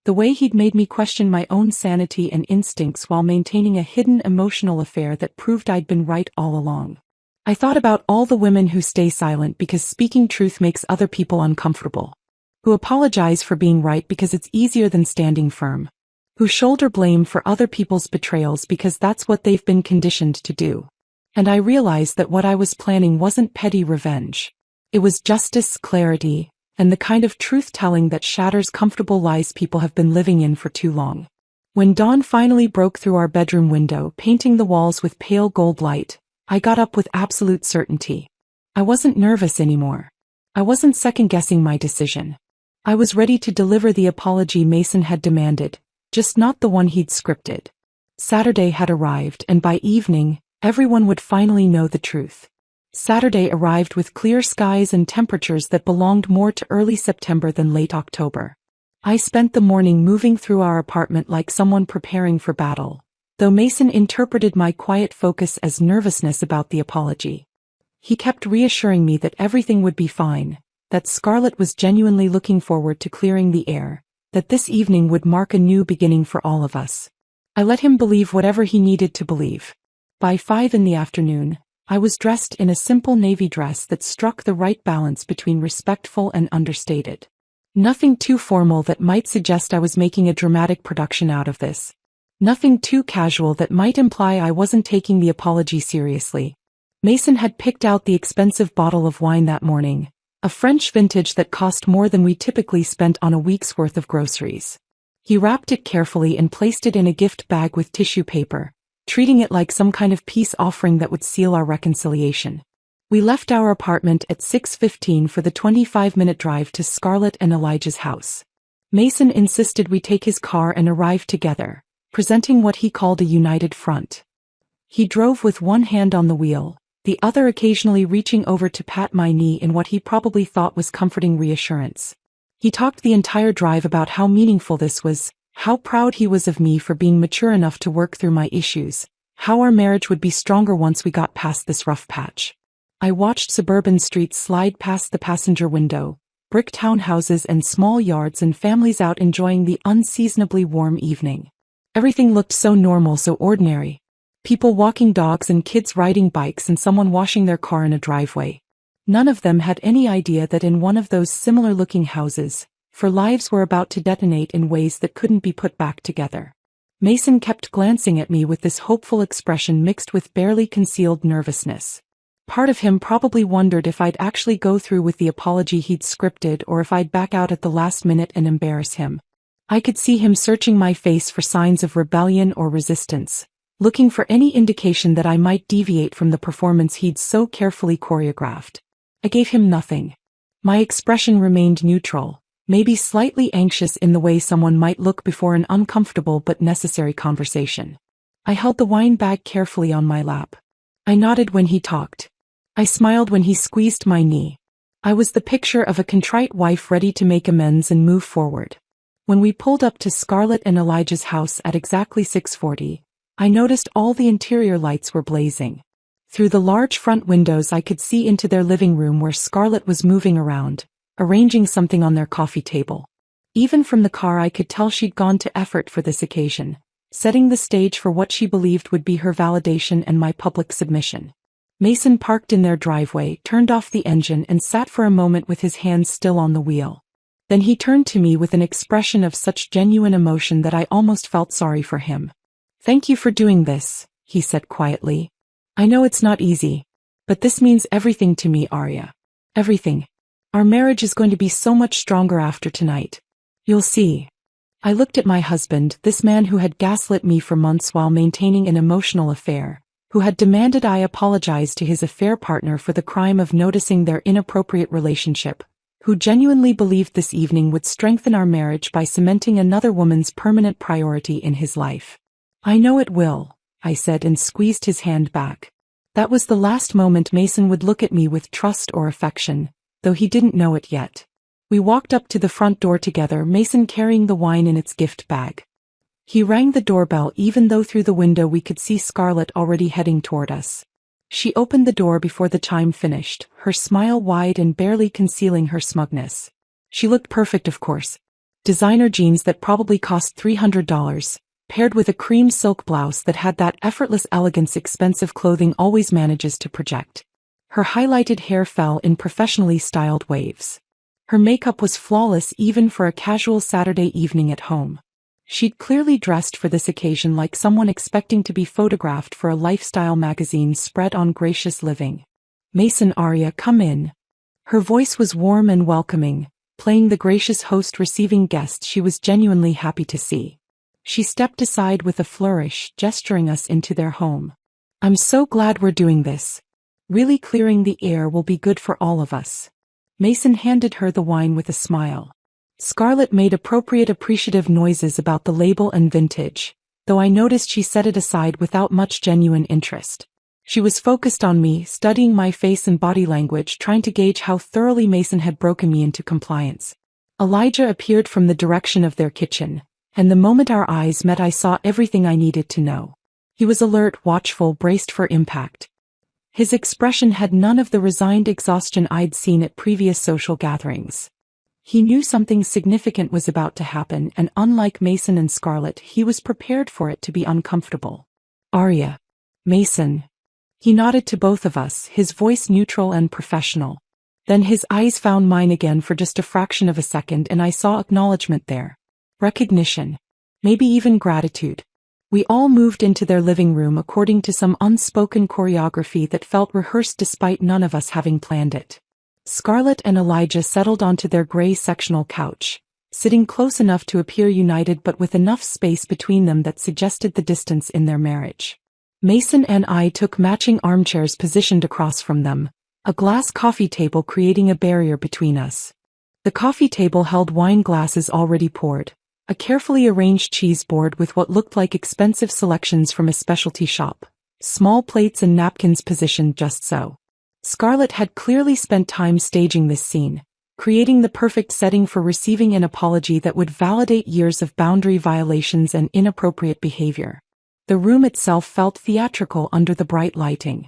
The way he'd made me question my own sanity and instincts while maintaining a hidden emotional affair that proved I'd been right all along. I thought about all the women who stay silent because speaking truth makes other people uncomfortable. Who apologize for being right because it's easier than standing firm. Who shoulder blame for other people's betrayals because that's what they've been conditioned to do. And I realized that what I was planning wasn't petty revenge. It was justice, clarity, and the kind of truth-telling that shatters comfortable lies people have been living in for too long. When dawn finally broke through our bedroom window, painting the walls with pale gold light, I got up with absolute certainty. I wasn't nervous anymore. I wasn't second-guessing my decision. I was ready to deliver the apology Mason had demanded, just not the one he'd scripted. Saturday had arrived, and by evening, everyone would finally know the truth. Saturday arrived with clear skies and temperatures that belonged more to early September than late October. I spent the morning moving through our apartment like someone preparing for battle, though Mason interpreted my quiet focus as nervousness about the apology. He kept reassuring me that everything would be fine, that Scarlett was genuinely looking forward to clearing the air, that this evening would mark a new beginning for all of us. I let him believe whatever he needed to believe. By 5 in the afternoon, I was dressed in a simple navy dress that struck the right balance between respectful and understated. Nothing too formal that might suggest I was making a dramatic production out of this. Nothing too casual that might imply I wasn't taking the apology seriously. Mason had picked out the expensive bottle of wine that morning, a French vintage that cost more than we typically spent on a week's worth of groceries. He wrapped it carefully and placed it in a gift bag with tissue paper, treating it like some kind of peace offering that would seal our reconciliation. We left our apartment at 6:15 for the 25-minute drive to Scarlett and Elijah's house. Mason insisted we take his car and arrive together, presenting what he called a united front. He drove with one hand on the wheel, the other occasionally reaching over to pat my knee in what he probably thought was comforting reassurance. He talked the entire drive about how meaningful this was, how proud he was of me for being mature enough to work through my issues, how our marriage would be stronger once we got past this rough patch. I watched suburban streets slide past the passenger window, brick townhouses and small yards and families out enjoying the unseasonably warm evening. Everything looked so normal, so ordinary. People walking dogs and kids riding bikes and someone washing their car in a driveway. None of them had any idea that in one of those similar-looking houses, for lives were about to detonate in ways that couldn't be put back together. Mason kept glancing at me with this hopeful expression mixed with barely concealed nervousness. Part of him probably wondered if I'd actually go through with the apology he'd scripted or if I'd back out at the last minute and embarrass him. I could see him searching my face for signs of rebellion or resistance, looking for any indication that I might deviate from the performance he'd so carefully choreographed. I gave him nothing. My expression remained neutral, maybe slightly anxious in the way someone might look before an uncomfortable but necessary conversation. I held the wine bag carefully on my lap. I nodded when he talked. I smiled when he squeezed my knee. I was the picture of a contrite wife ready to make amends and move forward. When we pulled up to Scarlett and Elijah's house at exactly 6:40, I noticed all the interior lights were blazing. Through the large front windows I could see into their living room where Scarlett was moving around, arranging something on their coffee table. Even from the car I could tell she'd gone to effort for this occasion, setting the stage for what she believed would be her validation and my public submission. Mason parked in their driveway, turned off the engine and sat for a moment with his hands still on the wheel. Then he turned to me with an expression of such genuine emotion that I almost felt sorry for him. "Thank you for doing this," he said quietly. "I know it's not easy, but this means everything to me, Arya. Everything. Our marriage is going to be so much stronger after tonight. You'll see." I looked at my husband, this man who had gaslit me for months while maintaining an emotional affair, who had demanded I apologize to his affair partner for the crime of noticing their inappropriate relationship, who genuinely believed this evening would strengthen our marriage by cementing another woman's permanent priority in his life. "I know it will," I said and squeezed his hand back. That was the last moment Mason would look at me with trust or affection, though he didn't know it yet. We walked up to the front door together, Mason carrying the wine in its gift bag. He rang the doorbell even though through the window we could see Scarlett already heading toward us. She opened the door before the chime finished, her smile wide and barely concealing her smugness. She looked perfect, of course. Designer jeans that probably cost $300, paired with a cream silk blouse that had that effortless elegance expensive clothing always manages to project. Her highlighted hair fell in professionally styled waves. Her makeup was flawless even for a casual Saturday evening at home. She'd clearly dressed for this occasion like someone expecting to be photographed for a lifestyle magazine spread on gracious living. "Mason, Arya, come in." Her voice was warm and welcoming, playing the gracious host receiving guests she was genuinely happy to see. She stepped aside with a flourish, gesturing us into their home. "I'm so glad we're doing this. Really clearing the air will be good for all of us." Mason handed her the wine with a smile. Scarlett made appropriate appreciative noises about the label and vintage, though I noticed she set it aside without much genuine interest. She was focused on me, studying my face and body language, trying to gauge how thoroughly Mason had broken me into compliance. Elijah appeared from the direction of their kitchen, and the moment our eyes met I saw everything I needed to know. He was alert, watchful, braced for impact. His expression had none of the resigned exhaustion I'd seen at previous social gatherings. He knew something significant was about to happen, and unlike Mason and Scarlett, he was prepared for it to be uncomfortable. "Arya." "Mason." He nodded to both of us, his voice neutral and professional. Then his eyes found mine again for just a fraction of a second and I saw acknowledgement there. Recognition. Maybe even gratitude. We all moved into their living room according to some unspoken choreography that felt rehearsed despite none of us having planned it. Scarlett and Elijah settled onto their gray sectional couch, sitting close enough to appear united but with enough space between them that suggested the distance in their marriage. Mason and I took matching armchairs positioned across from them, a glass coffee table creating a barrier between us. The coffee table held wine glasses already poured, a carefully arranged cheese board with what looked like expensive selections from a specialty shop, small plates and napkins positioned just so. Scarlett had clearly spent time staging this scene, creating the perfect setting for receiving an apology that would validate years of boundary violations and inappropriate behavior. The room itself felt theatrical under the bright lighting.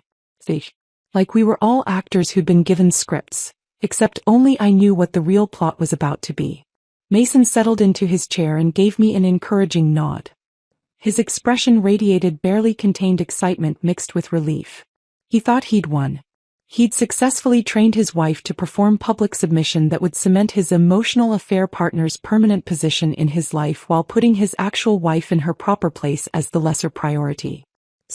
Like we were all actors who'd been given scripts, except only I knew what the real plot was about to be. Mason settled into his chair and gave me an encouraging nod. His expression radiated barely contained excitement mixed with relief. He thought he'd won. He'd successfully trained his wife to perform public submission that would cement his emotional affair partner's permanent position in his life while putting his actual wife in her proper place as the lesser priority.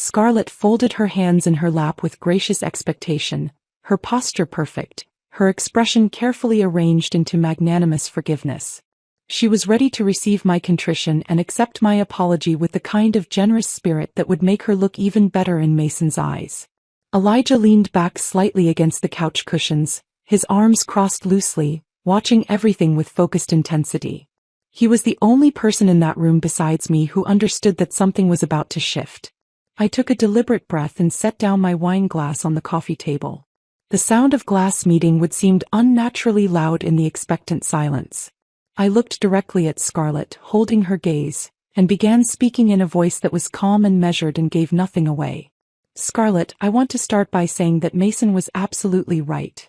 Scarlett folded her hands in her lap with gracious expectation, her posture perfect, her expression carefully arranged into magnanimous forgiveness. She was ready to receive my contrition and accept my apology with the kind of generous spirit that would make her look even better in Mason's eyes. Elijah leaned back slightly against the couch cushions, his arms crossed loosely, watching everything with focused intensity. He was the only person in that room besides me who understood that something was about to shift. I took a deliberate breath and set down my wine glass on the coffee table. The sound of glass meeting would seem unnaturally loud in the expectant silence. I looked directly at Scarlett, holding her gaze, and began speaking in a voice that was calm and measured and gave nothing away. Scarlett, I want to start by saying that Mason was absolutely right.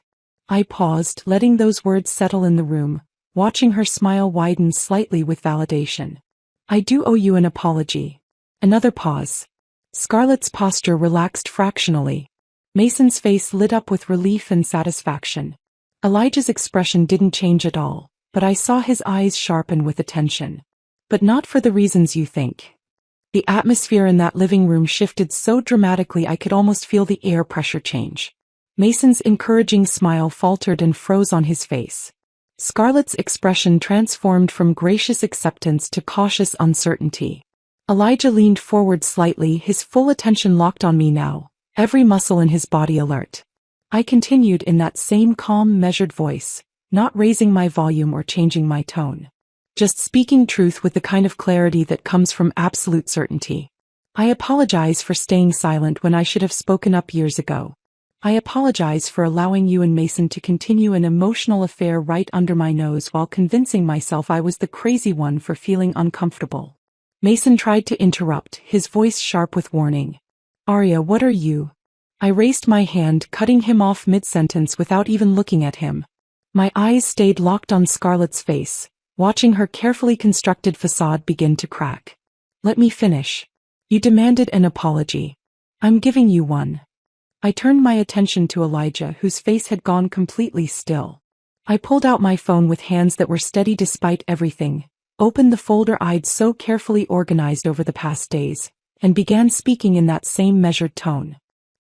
I paused, letting those words settle in the room, watching her smile widen slightly with validation. I do owe you an apology. Another pause. Scarlett's posture relaxed fractionally. Mason's face lit up with relief and satisfaction. Elijah's expression didn't change at all, but I saw his eyes sharpen with attention. But not for the reasons you think. The atmosphere in that living room shifted so dramatically I could almost feel the air pressure change. Mason's encouraging smile faltered and froze on his face. Scarlett's expression transformed from gracious acceptance to cautious uncertainty. Elijah leaned forward slightly, his full attention locked on me now, every muscle in his body alert. I continued in that same calm, measured voice, not raising my volume or changing my tone. Just speaking truth with the kind of clarity that comes from absolute certainty. I apologize for staying silent when I should have spoken up years ago. I apologize for allowing you and Mason to continue an emotional affair right under my nose while convincing myself I was the crazy one for feeling uncomfortable. Mason tried to interrupt, his voice sharp with warning. Arya, what are you? I raised my hand, cutting him off mid-sentence without even looking at him. My eyes stayed locked on Scarlett's face, watching her carefully constructed facade begin to crack. Let me finish. You demanded an apology. I'm giving you one. I turned my attention to Elijah, whose face had gone completely still. I pulled out my phone with hands that were steady despite everything, opened the folder I'd so carefully organized over the past days, and began speaking in that same measured tone.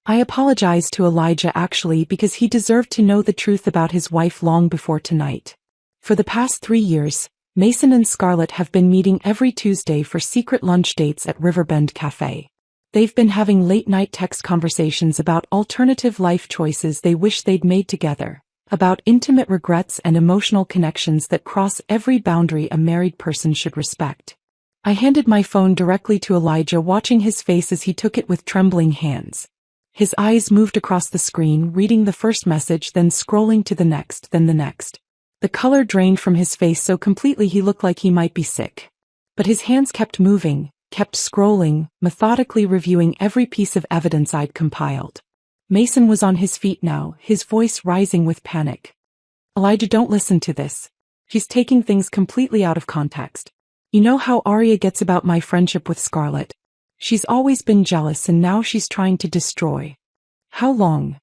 I apologized to Elijah actually because he deserved to know the truth about his wife long before tonight. For the past 3 years, Mason and Scarlett have been meeting every Tuesday for secret lunch dates at Riverbend Cafe. They've been having late-night text conversations about alternative life choices they wish they'd made together, about intimate regrets and emotional connections that cross every boundary a married person should respect. I handed my phone directly to Elijah, watching his face as he took it with trembling hands. His eyes moved across the screen, reading the first message, then scrolling to the next, then the next. The color drained from his face so completely he looked like he might be sick. But his hands kept moving, kept scrolling, methodically reviewing every piece of evidence I'd compiled. Mason was on his feet now, his voice rising with panic. Elijah, don't listen to this. She's taking things completely out of context. You know how Arya gets about my friendship with Scarlett. She's always been jealous and now she's trying to destroy. How long?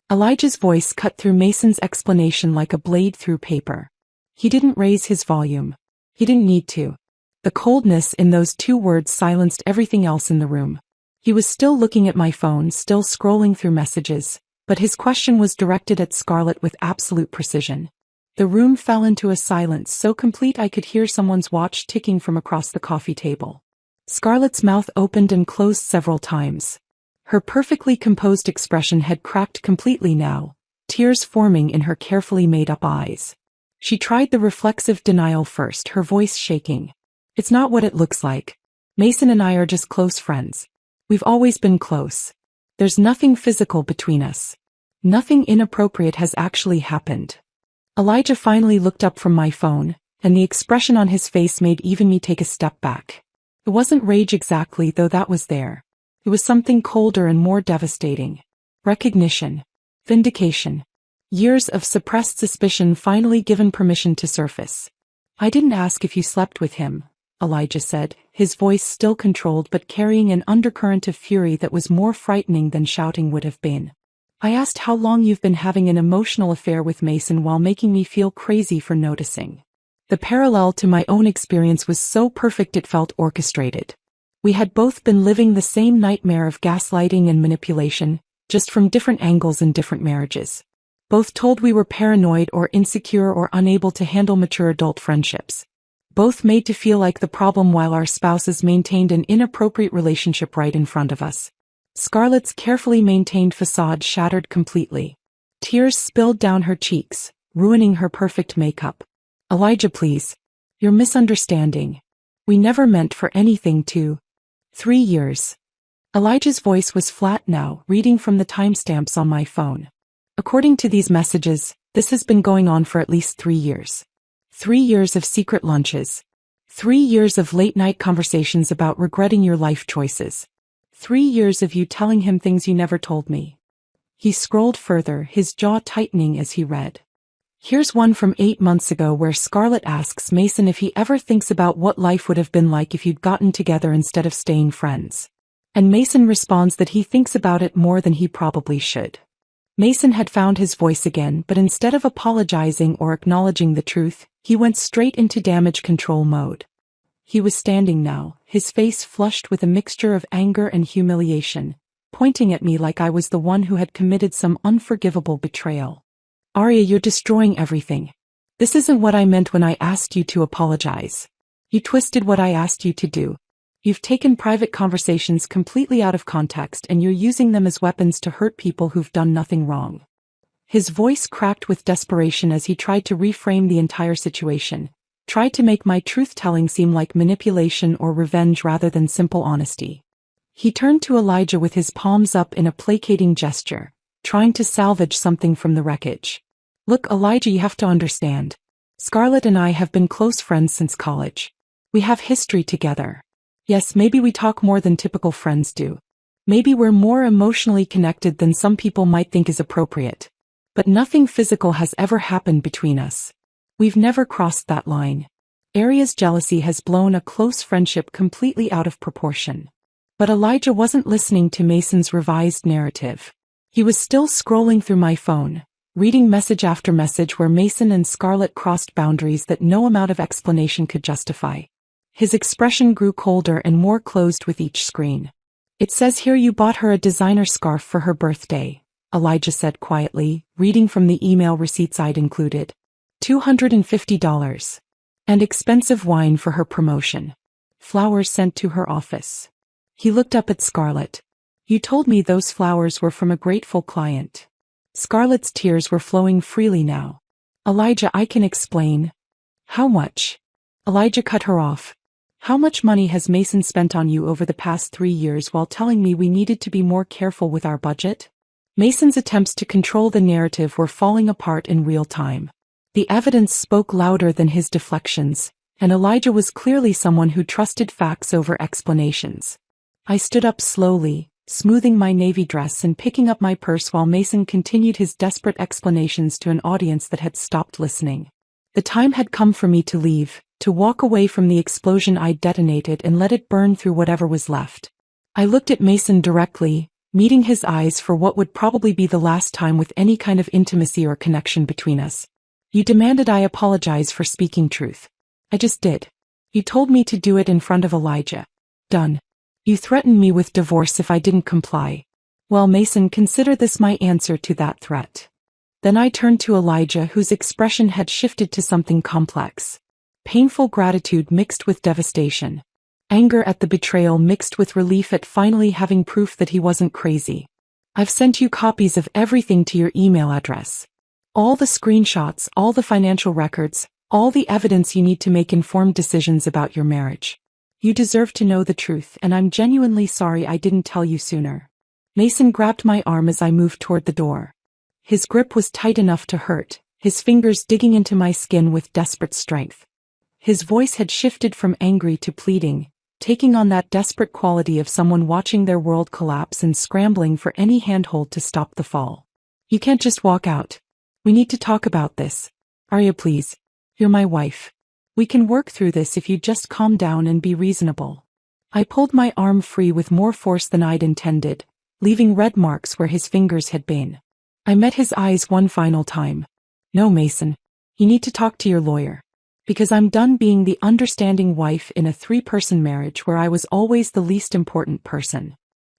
Elijah's voice cut through Mason's explanation like a blade through paper. He didn't raise his volume. He didn't need to. The coldness in those 2 words silenced everything else in the room. He was still looking at my phone, still scrolling through messages, but his question was directed at Scarlett with absolute precision. The room fell into a silence so complete I could hear someone's watch ticking from across the coffee table. Scarlett's mouth opened and closed several times. Her perfectly composed expression had cracked completely now, tears forming in her carefully made-up eyes. She tried the reflexive denial first, her voice shaking. It's not what it looks like. Mason and I are just close friends. We've always been close. There's nothing physical between us. Nothing inappropriate has actually happened. Elijah finally looked up from my phone, and the expression on his face made even me take a step back. It wasn't rage exactly, though that was there. It was something colder and more devastating. Recognition. Vindication. Years of suppressed suspicion finally given permission to surface. I didn't ask if you slept with him, Elijah said, his voice still controlled but carrying an undercurrent of fury that was more frightening than shouting would have been. I asked how long you've been having an emotional affair with Mason while making me feel crazy for noticing. The parallel to my own experience was so perfect it felt orchestrated. We had both been living the same nightmare of gaslighting and manipulation, just from different angles in different marriages. Both told we were paranoid or insecure or unable to handle mature adult friendships. Both made to feel like the problem while our spouses maintained an inappropriate relationship right in front of us. Scarlett's carefully maintained facade shattered completely. Tears spilled down her cheeks, ruining her perfect makeup. Elijah, please. You're misunderstanding. We never meant for anything to. 3 years. Elijah's voice was flat now, reading from the timestamps on my phone. According to these messages, this has been going on for at least 3 years. 3 years of secret lunches. 3 years of late-night conversations about regretting your life choices. 3 years of you telling him things you never told me. He scrolled further, his jaw tightening as he read. Here's one from 8 months ago where Scarlett asks Mason if he ever thinks about what life would have been like if you'd gotten together instead of staying friends. And Mason responds that he thinks about it more than he probably should. Mason had found his voice again, but instead of apologizing or acknowledging the truth, he went straight into damage control mode. He was standing now, his face flushed with a mixture of anger and humiliation, pointing at me like I was the one who had committed some unforgivable betrayal. Arya, you're destroying everything. This isn't what I meant when I asked you to apologize. You twisted what I asked you to do. You've taken private conversations completely out of context and you're using them as weapons to hurt people who've done nothing wrong. His voice cracked with desperation as he tried to reframe the entire situation, tried to make my truth-telling seem like manipulation or revenge rather than simple honesty. He turned to Elijah with his palms up in a placating gesture, trying to salvage something from the wreckage. Look, Elijah, you have to understand. Scarlett and I have been close friends since college. We have history together. Yes, maybe we talk more than typical friends do. Maybe we're more emotionally connected than some people might think is appropriate. But nothing physical has ever happened between us. We've never crossed that line. Arya's jealousy has blown a close friendship completely out of proportion. But Elijah wasn't listening to Mason's revised narrative. He was still scrolling through my phone, reading message after message where Mason and Scarlett crossed boundaries that no amount of explanation could justify. His expression grew colder and more closed with each screen. It says here you bought her a designer scarf for her birthday, Elijah said quietly, reading from the email receipts I'd included. $250. And expensive wine for her promotion. Flowers sent to her office. He looked up at Scarlett. You told me those flowers were from a grateful client. Scarlett's tears were flowing freely now. Elijah, I can explain. How much? Elijah cut her off. How much money has Mason spent on you over the past 3 years while telling me we needed to be more careful with our budget? Mason's attempts to control the narrative were falling apart in real time. The evidence spoke louder than his deflections, and Elijah was clearly someone who trusted facts over explanations. I stood up slowly, smoothing my navy dress and picking up my purse while Mason continued his desperate explanations to an audience that had stopped listening. The time had come for me to leave, to walk away from the explosion I'd detonated and let it burn through whatever was left. I looked at Mason directly, meeting his eyes for what would probably be the last time with any kind of intimacy or connection between us. You demanded I apologize for speaking truth. I just did. You told me to do it in front of Elijah. Done. You threatened me with divorce if I didn't comply. Well, Mason, consider this my answer to that threat. Then I turned to Elijah, whose expression had shifted to something complex. Painful gratitude mixed with devastation. Anger at the betrayal mixed with relief at finally having proof that he wasn't crazy. I've sent you copies of everything to your email address. All the screenshots, all the financial records, all the evidence you need to make informed decisions about your marriage. You deserve to know the truth, and I'm genuinely sorry I didn't tell you sooner. Mason grabbed my arm as I moved toward the door. His grip was tight enough to hurt, his fingers digging into my skin with desperate strength. His voice had shifted from angry to pleading, taking on that desperate quality of someone watching their world collapse and scrambling for any handhold to stop the fall. You can't just walk out. We need to talk about this. Arya, please. You're my wife. We can work through this if you just calm down and be reasonable. I pulled my arm free with more force than I'd intended, leaving red marks where his fingers had been. I met his eyes one final time. No, Mason. You need to talk to your lawyer. Because I'm done being the understanding wife in a three-person marriage where I was always the least important person.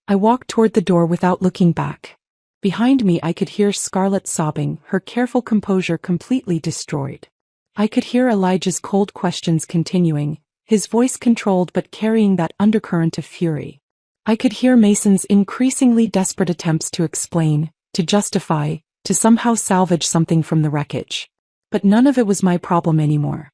I walked toward the door without looking back. Behind me I could hear Scarlett sobbing, her careful composure completely destroyed. I could hear Elijah's cold questions continuing, his voice controlled but carrying that undercurrent of fury. I could hear Mason's increasingly desperate attempts to explain, to justify, to somehow salvage something from the wreckage. But none of it was my problem anymore.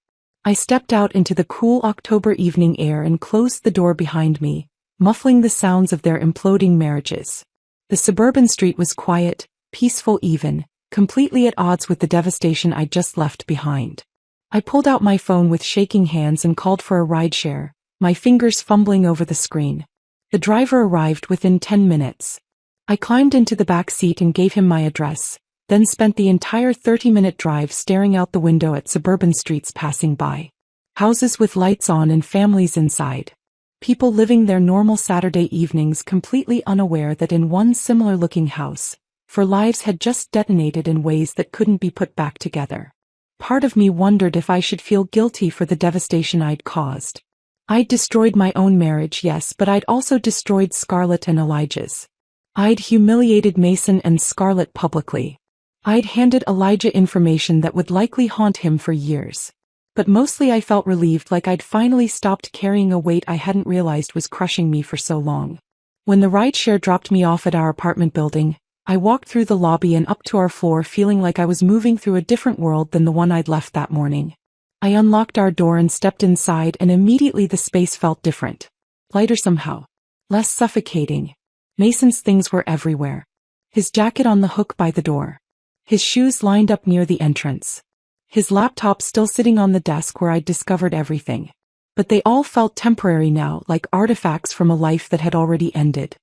I stepped out into the cool October evening air and closed the door behind me, muffling the sounds of their imploding marriages. The suburban street was quiet, peaceful even, completely at odds with the devastation I'd just left behind. I pulled out my phone with shaking hands and called for a rideshare, my fingers fumbling over the screen. The driver arrived within 10 minutes. I climbed into the back seat and gave him my address, then spent the entire 30-minute drive staring out the window at suburban streets passing by. Houses with lights on and families inside. People living their normal Saturday evenings completely unaware that in one similar-looking house, four lives had just detonated in ways that couldn't be put back together. Part of me wondered if I should feel guilty for the devastation I'd caused. I'd destroyed my own marriage, yes, but I'd also destroyed Scarlett and Elijah's. I'd humiliated Mason and Scarlett publicly. I'd handed Elijah information that would likely haunt him for years. But mostly I felt relieved, like I'd finally stopped carrying a weight I hadn't realized was crushing me for so long. When the rideshare dropped me off at our apartment building, I walked through the lobby and up to our floor feeling like I was moving through a different world than the one I'd left that morning. I unlocked our door and stepped inside, and immediately the space felt different. Lighter somehow. Less suffocating. Mason's things were everywhere. His jacket on the hook by the door. His shoes lined up near the entrance. His laptop still sitting on the desk where I'd discovered everything. But they all felt temporary now, like artifacts from a life that had already ended.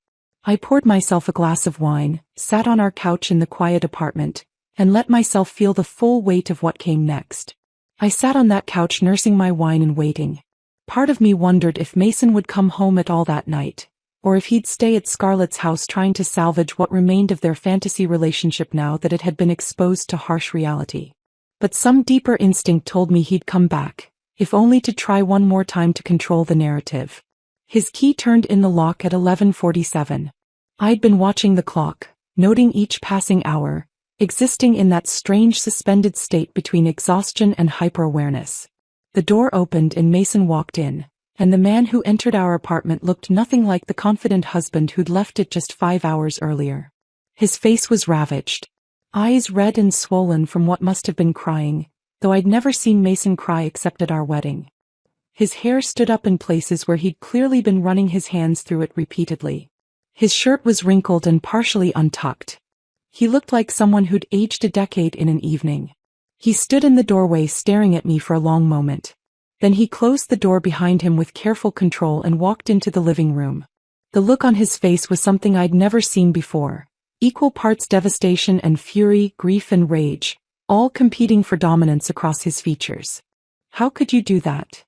I poured myself a glass of wine, sat on our couch in the quiet apartment, and let myself feel the full weight of what came next. I sat on that couch nursing my wine and waiting. Part of me wondered if Mason would come home at all that night, or if he'd stay at Scarlett's house trying to salvage what remained of their fantasy relationship now that it had been exposed to harsh reality. But some deeper instinct told me he'd come back, if only to try one more time to control the narrative. His key turned in the lock at 11:47. I'd been watching the clock, noting each passing hour, existing in that strange suspended state between exhaustion and hyper-awareness. The door opened and Mason walked in, and the man who entered our apartment looked nothing like the confident husband who'd left it just 5 hours earlier. His face was ravaged, eyes red and swollen from what must have been crying, though I'd never seen Mason cry except at our wedding. His hair stood up in places where he'd clearly been running his hands through it repeatedly. His shirt was wrinkled and partially untucked. He looked like someone who'd aged a decade in an evening. He stood in the doorway staring at me for a long moment. Then he closed the door behind him with careful control and walked into the living room. The look on his face was something I'd never seen before. Equal parts devastation and fury, grief and rage, all competing for dominance across his features. "How could you do that?"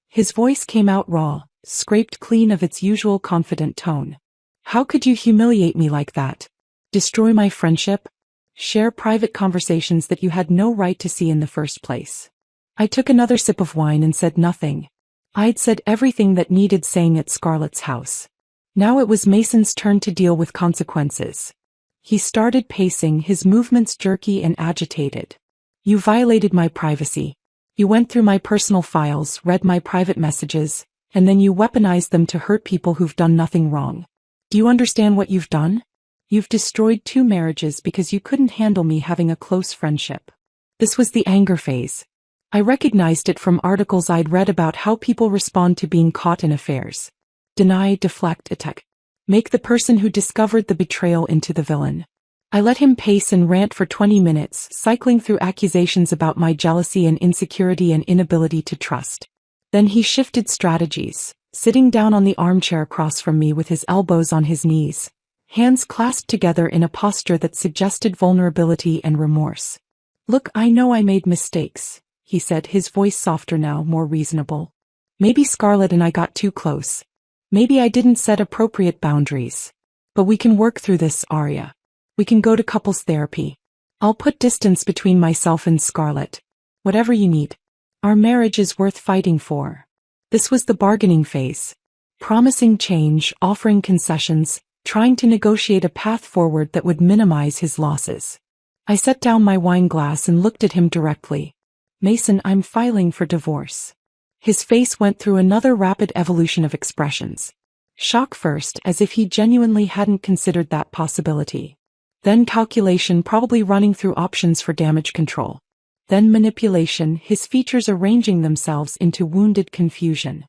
His voice came out raw, scraped clean of its usual confident tone. "How could you humiliate me like that? Destroy my friendship? Share private conversations that you had no right to see in the first place?" I took another sip of wine and said nothing. I'd said everything that needed saying at Scarlett's house. Now it was Mason's turn to deal with consequences. He started pacing, his movements jerky and agitated. "You violated my privacy. You went through my personal files, read my private messages, and then you weaponized them to hurt people who've done nothing wrong. Do you understand what you've done? You've destroyed 2 marriages because you couldn't handle me having a close friendship." This was the anger phase. I recognized it from articles I'd read about how people respond to being caught in affairs. Deny, deflect, attack. Make the person who discovered the betrayal into the villain. I let him pace and rant for 20 minutes, cycling through accusations about my jealousy and insecurity and inability to trust. Then he shifted strategies, sitting down on the armchair across from me with his elbows on his knees, hands clasped together in a posture that suggested vulnerability and remorse. "Look, I know I made mistakes," he said, his voice softer now, more reasonable. "Maybe Scarlett and I got too close. Maybe I didn't set appropriate boundaries. But we can work through this, Arya. We can go to couples therapy. I'll put distance between myself and Scarlett. Whatever you need." Our marriage is worth fighting for. This was the bargaining phase. Promising change, offering concessions, trying to negotiate a path forward that would minimize his losses. I set down my wine glass and looked at him directly. Mason, I'm filing for divorce. His face went through another rapid evolution of expressions. Shock first, as if he genuinely hadn't considered that possibility. Then calculation, probably running through options for damage control. Then manipulation, his features arranging themselves into wounded confusion.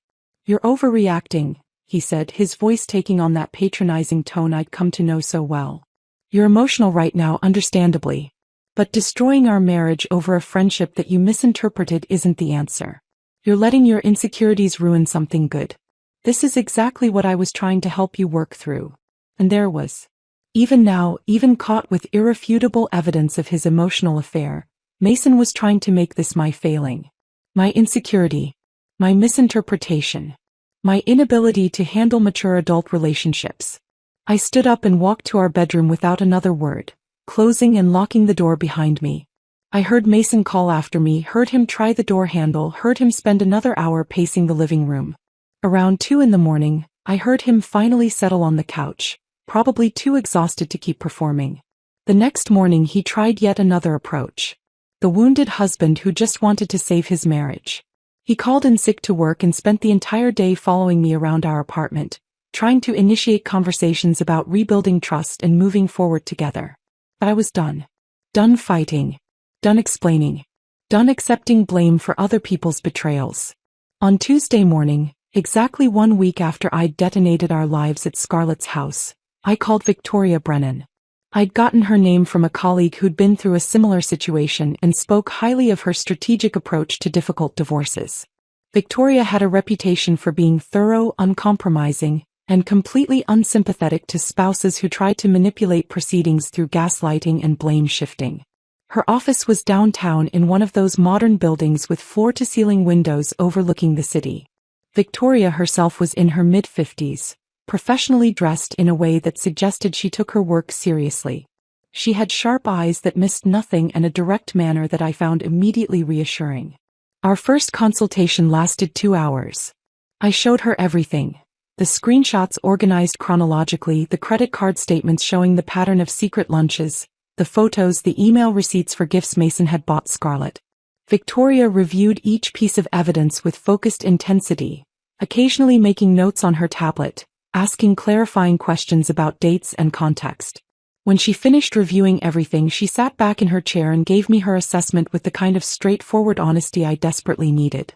You're overreacting, he said, his voice taking on that patronizing tone I'd come to know so well. You're emotional right now, understandably. But destroying our marriage over a friendship that you misinterpreted isn't the answer. You're letting your insecurities ruin something good. This is exactly what I was trying to help you work through. And there was. Even now, even caught with irrefutable evidence of his emotional affair, Mason was trying to make this my failing. My insecurity. My misinterpretation. My inability to handle mature adult relationships. I stood up and walked to our bedroom without another word, closing and locking the door behind me. I heard Mason call after me, heard him try the door handle, heard him spend another hour pacing the living room. Around 2 a.m, I heard him finally settle on the couch, probably too exhausted to keep performing. The next morning he tried yet another approach. The wounded husband who just wanted to save his marriage. He called in sick to work and spent the entire day following me around our apartment, trying to initiate conversations about rebuilding trust and moving forward together. But I was done. Done fighting. Done explaining. Done accepting blame for other people's betrayals. On Tuesday morning, exactly 1 week after I'd detonated our lives at Scarlett's house, I called Victoria Brennan. I'd gotten her name from a colleague who'd been through a similar situation and spoke highly of her strategic approach to difficult divorces. Victoria had a reputation for being thorough, uncompromising, and completely unsympathetic to spouses who tried to manipulate proceedings through gaslighting and blame shifting. Her office was downtown in one of those modern buildings with floor-to-ceiling windows overlooking the city. Victoria herself was in her mid-50s, professionally dressed in a way that suggested she took her work seriously. She had sharp eyes that missed nothing and a direct manner that I found immediately reassuring. Our first consultation lasted 2 hours. I showed her everything. The screenshots organized chronologically, the credit card statements showing the pattern of secret lunches, the photos, the email receipts for gifts Mason had bought Scarlett. Victoria reviewed each piece of evidence with focused intensity, occasionally making notes on her tablet, asking clarifying questions about dates and context. When she finished reviewing everything, she sat back in her chair and gave me her assessment with the kind of straightforward honesty I desperately needed.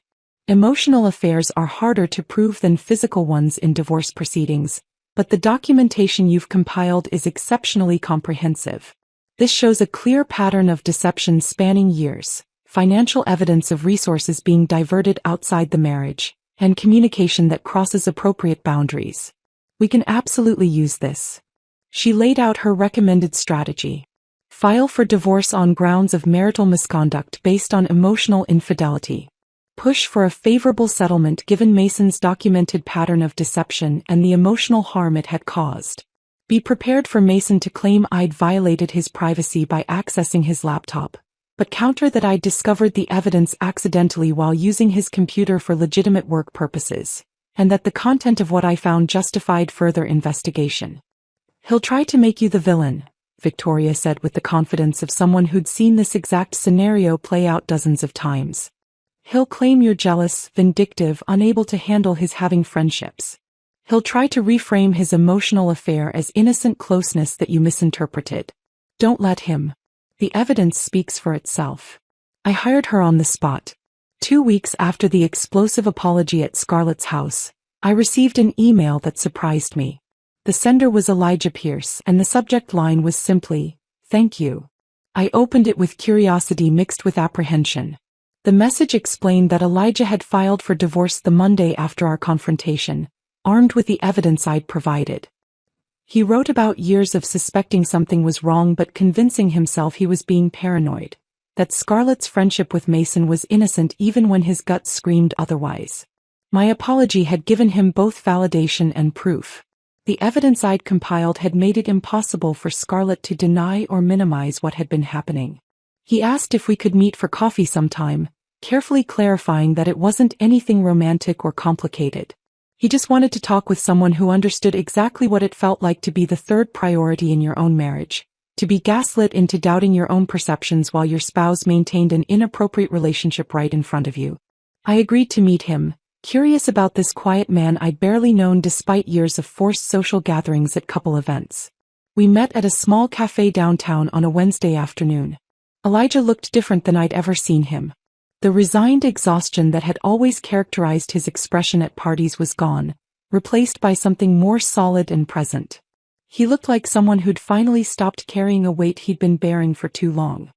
Emotional affairs are harder to prove than physical ones in divorce proceedings, but the documentation you've compiled is exceptionally comprehensive. This shows a clear pattern of deception spanning years, financial evidence of resources being diverted outside the marriage, and communication that crosses appropriate boundaries. We can absolutely use this. She laid out her recommended strategy. File for divorce on grounds of marital misconduct based on emotional infidelity. Push for a favorable settlement given Mason's documented pattern of deception and the emotional harm it had caused. Be prepared for Mason to claim I'd violated his privacy by accessing his laptop, but counter that I'd discovered the evidence accidentally while using his computer for legitimate work purposes, and that the content of what I found justified further investigation. He'll try to make you the villain, Victoria said with the confidence of someone who'd seen this exact scenario play out dozens of times. He'll claim you're jealous, vindictive, unable to handle his having friendships. He'll try to reframe his emotional affair as innocent closeness that you misinterpreted. Don't let him. The evidence speaks for itself. I hired her on the spot. 2 weeks after the explosive apology at Scarlett's house, I received an email that surprised me. The sender was Elijah Pierce, and the subject line was simply, "Thank you." I opened it with curiosity mixed with apprehension. The message explained that Elijah had filed for divorce the Monday after our confrontation, armed with the evidence I'd provided. He wrote about years of suspecting something was wrong but convincing himself he was being paranoid, that Scarlett's friendship with Mason was innocent even when his gut screamed otherwise. My apology had given him both validation and proof. The evidence I'd compiled had made it impossible for Scarlett to deny or minimize what had been happening. He asked if we could meet for coffee sometime, carefully clarifying that it wasn't anything romantic or complicated. He just wanted to talk with someone who understood exactly what it felt like to be the third priority in your own marriage, to be gaslit into doubting your own perceptions while your spouse maintained an inappropriate relationship right in front of you. I agreed to meet him, curious about this quiet man I'd barely known despite years of forced social gatherings at couple events. We met at a small cafe downtown on a Wednesday afternoon. Elijah looked different than I'd ever seen him. The resigned exhaustion that had always characterized his expression at parties was gone, replaced by something more solid and present. He looked like someone who'd finally stopped carrying a weight he'd been bearing for too long.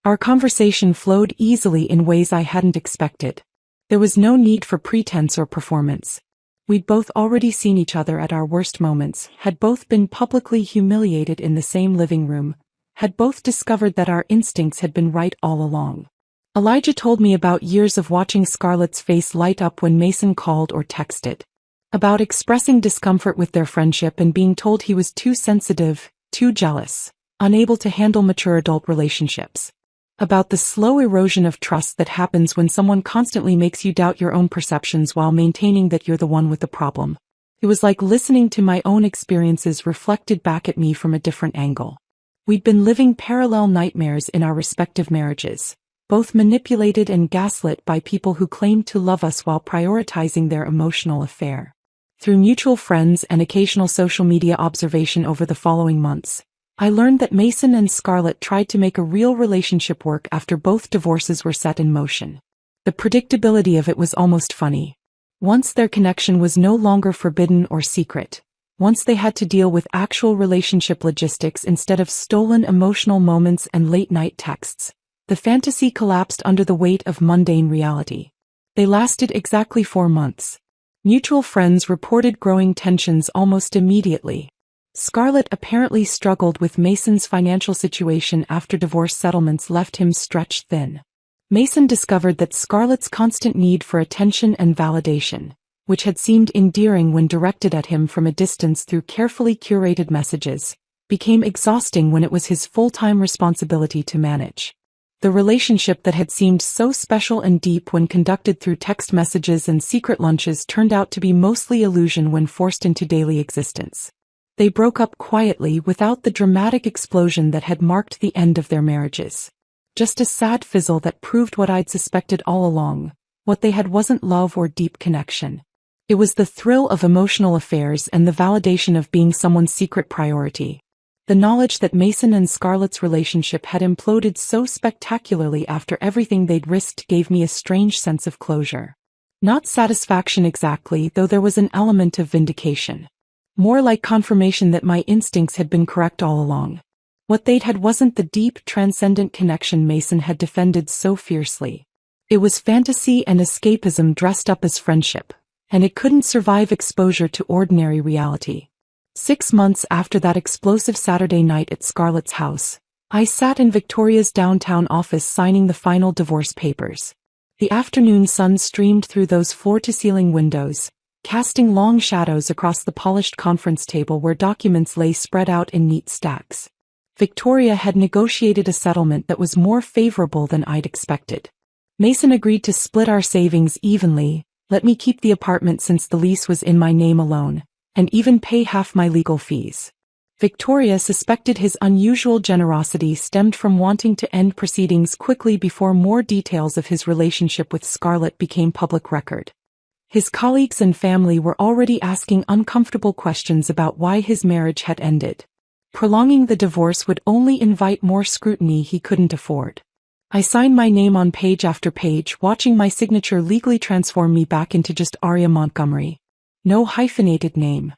Our conversation flowed easily in ways I hadn't expected. There was no need for pretense or performance. We'd both already seen each other at our worst moments, had both been publicly humiliated in the same living room, had both discovered that our instincts had been right all along. Elijah told me about years of watching Scarlett's face light up when Mason called or texted. About expressing discomfort with their friendship and being told he was too sensitive, too jealous, unable to handle mature adult relationships. About the slow erosion of trust that happens when someone constantly makes you doubt your own perceptions while maintaining that you're the one with the problem. It was like listening to my own experiences reflected back at me from a different angle. We'd been living parallel nightmares in our respective marriages, both manipulated and gaslit by people who claimed to love us while prioritizing their emotional affair. Through mutual friends and occasional social media observation over the following months, I learned that Mason and Scarlett tried to make a real relationship work after both divorces were set in motion. The predictability of it was almost funny. Once their connection was no longer forbidden or secret, once they had to deal with actual relationship logistics instead of stolen emotional moments and late-night texts, the fantasy collapsed under the weight of mundane reality. They lasted exactly 4 months. Mutual friends reported growing tensions almost immediately. Scarlett apparently struggled with Mason's financial situation after divorce settlements left him stretched thin. Mason discovered that Scarlett's constant need for attention and validation, which had seemed endearing when directed at him from a distance through carefully curated messages, became exhausting when it was his full-time responsibility to manage. The relationship that had seemed so special and deep when conducted through text messages and secret lunches turned out to be mostly illusion when forced into daily existence. They broke up quietly without the dramatic explosion that had marked the end of their marriages. Just a sad fizzle that proved what I'd suspected all along. What they had wasn't love or deep connection. It was the thrill of emotional affairs and the validation of being someone's secret priority. The knowledge that Mason and Scarlett's relationship had imploded so spectacularly after everything they'd risked gave me a strange sense of closure. Not satisfaction exactly, though there was an element of vindication. More like confirmation that my instincts had been correct all along. What they'd had wasn't the deep, transcendent connection Mason had defended so fiercely. It was fantasy and escapism dressed up as friendship, and it couldn't survive exposure to ordinary reality. 6 months after that explosive Saturday night at Scarlett's house, I sat in Victoria's downtown office signing the final divorce papers. The afternoon sun streamed through those floor-to-ceiling windows, casting long shadows across the polished conference table where documents lay spread out in neat stacks. Victoria had negotiated a settlement that was more favorable than I'd expected. Mason agreed to split our savings evenly, let me keep the apartment since the lease was in my name alone, and even pay half my legal fees. Victoria suspected his unusual generosity stemmed from wanting to end proceedings quickly before more details of his relationship with Scarlett became public record. His colleagues and family were already asking uncomfortable questions about why his marriage had ended. Prolonging the divorce would only invite more scrutiny he couldn't afford. I signed my name on page after page, watching my signature legally transform me back into just Aria Montgomery. No hyphenated name.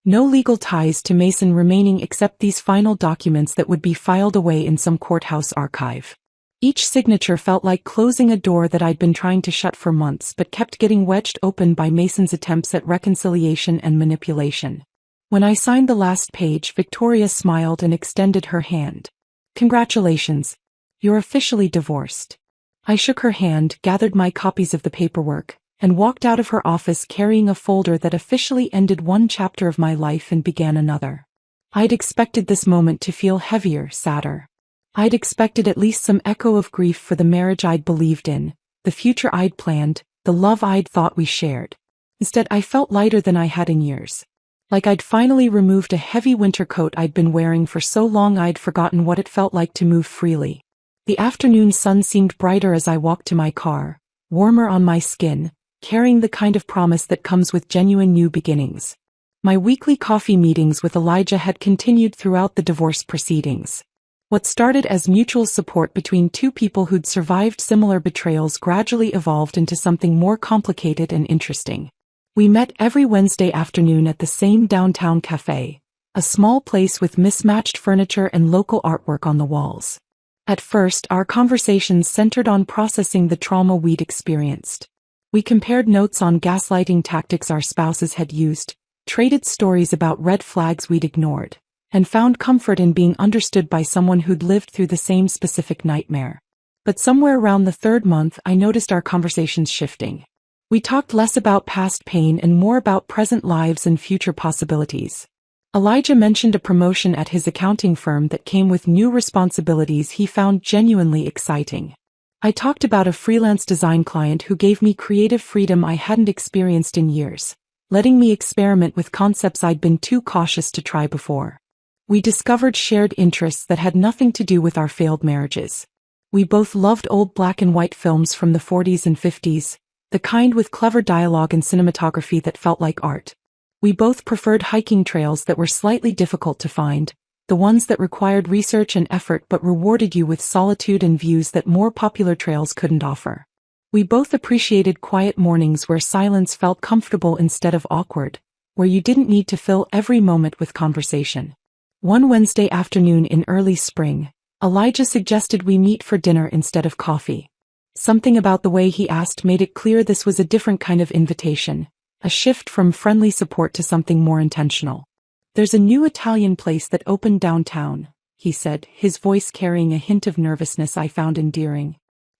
No legal ties to Mason remaining except these final documents that would be filed away in some courthouse archive. Each signature felt like closing a door that I'd been trying to shut for months but kept getting wedged open by Mason's attempts at reconciliation and manipulation. When I signed the last page, Victoria smiled and extended her hand. "Congratulations. You're officially divorced." I shook her hand, gathered my copies of the paperwork, and walked out of her office carrying a folder that officially ended one chapter of my life and began another. I'd expected this moment to feel heavier, sadder. I'd expected at least some echo of grief for the marriage I'd believed in, the future I'd planned, the love I'd thought we shared. Instead, I felt lighter than I had in years. Like I'd finally removed a heavy winter coat I'd been wearing for so long I'd forgotten what it felt like to move freely. The afternoon sun seemed brighter as I walked to my car, warmer on my skin, carrying the kind of promise that comes with genuine new beginnings. My weekly coffee meetings with Elijah had continued throughout the divorce proceedings. What started as mutual support between two people who'd survived similar betrayals gradually evolved into something more complicated and interesting. We met every Wednesday afternoon at the same downtown cafe, a small place with mismatched furniture and local artwork on the walls. At first, our conversations centered on processing the trauma we'd experienced. We compared notes on gaslighting tactics our spouses had used, traded stories about red flags we'd ignored, and found comfort in being understood by someone who'd lived through the same specific nightmare. But somewhere around the third month, I noticed our conversations shifting. We talked less about past pain and more about present lives and future possibilities. Elijah mentioned a promotion at his accounting firm that came with new responsibilities he found genuinely exciting. I talked about a freelance design client who gave me creative freedom I hadn't experienced in years, letting me experiment with concepts I'd been too cautious to try before. We discovered shared interests that had nothing to do with our failed marriages. We both loved old black and white films from the 40s and 50s, the kind with clever dialogue and cinematography that felt like art. We both preferred hiking trails that were slightly difficult to find, the ones that required research and effort but rewarded you with solitude and views that more popular trails couldn't offer. We both appreciated quiet mornings where silence felt comfortable instead of awkward, where you didn't need to fill every moment with conversation. One Wednesday afternoon in early spring, Elijah suggested we meet for dinner instead of coffee. Something about the way he asked made it clear this was a different kind of invitation, a shift from friendly support to something more intentional. "There's a new Italian place that opened downtown," he said, his voice carrying a hint of nervousness I found endearing.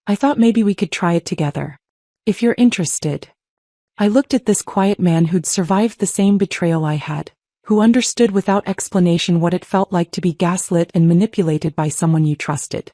"I thought maybe we could try it together. If you're interested." I looked at this quiet man who'd survived the same betrayal I had, who understood without explanation what it felt like to be gaslit and manipulated by someone you trusted.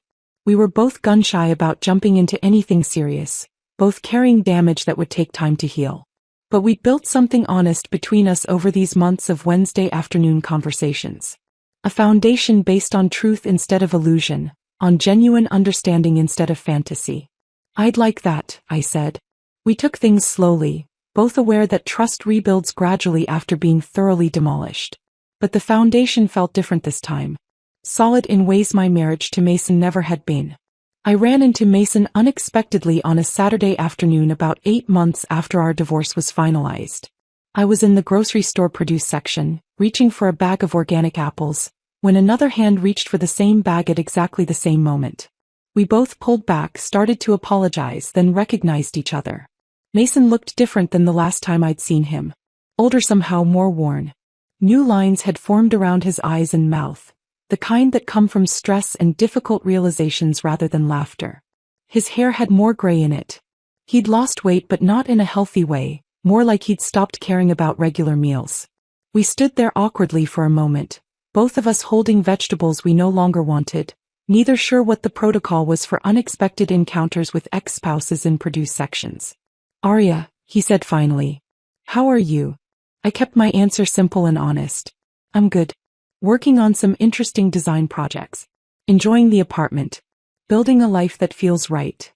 We were both gun-shy about jumping into anything serious, both carrying damage that would take time to heal. But we built something honest between us over these months of Wednesday afternoon conversations. A foundation based on truth instead of illusion, on genuine understanding instead of fantasy. "I'd like that," I said. We took things slowly, both aware that trust rebuilds gradually after being thoroughly demolished. But the foundation felt different this time. Solid in ways my marriage to Mason never had been. I ran into Mason unexpectedly on a Saturday afternoon about 8 months after our divorce was finalized. I was in the grocery store produce section, reaching for a bag of organic apples, when another hand reached for the same bag at exactly the same moment. We both pulled back, started to apologize, then recognized each other. Mason looked different than the last time I'd seen him. Older, somehow more worn. New lines had formed around his eyes and mouth, the kind that come from stress and difficult realizations rather than laughter. His hair had more gray in it. He'd lost weight, but not in a healthy way, more like he'd stopped caring about regular meals. We stood there awkwardly for a moment, both of us holding vegetables we no longer wanted, neither sure what the protocol was for unexpected encounters with ex-spouses in produce sections. "Arya," he said finally. "How are you?" I kept my answer simple and honest. "I'm good. Working on some interesting design projects. Enjoying the apartment. Building a life that feels right."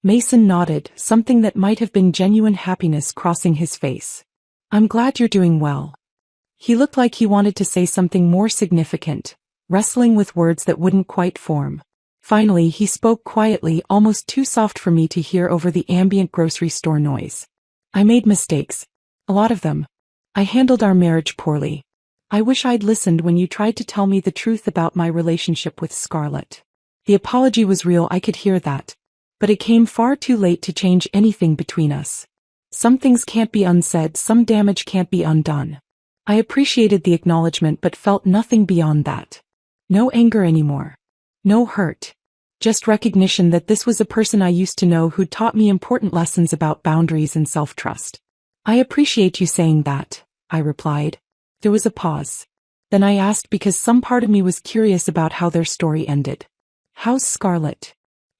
Mason nodded, something that might have been genuine happiness crossing his face. "I'm glad you're doing well." He looked like he wanted to say something more significant, wrestling with words that wouldn't quite form. Finally, he spoke quietly, almost too soft for me to hear over the ambient grocery store noise. "I made mistakes. A lot of them. I handled our marriage poorly. I wish I'd listened when you tried to tell me the truth about my relationship with Scarlett. The apology was real, I could hear that. But it came far too late to change anything between us. Some things can't be unsaid, some damage can't be undone." I appreciated the acknowledgement but felt nothing beyond that. No anger anymore. No hurt. Just recognition that this was a person I used to know who taught me important lessons about boundaries and self-trust. "I appreciate you saying that," I replied. There was a pause. Then I asked because some part of me was curious about how their story ended. "How's Scarlett?"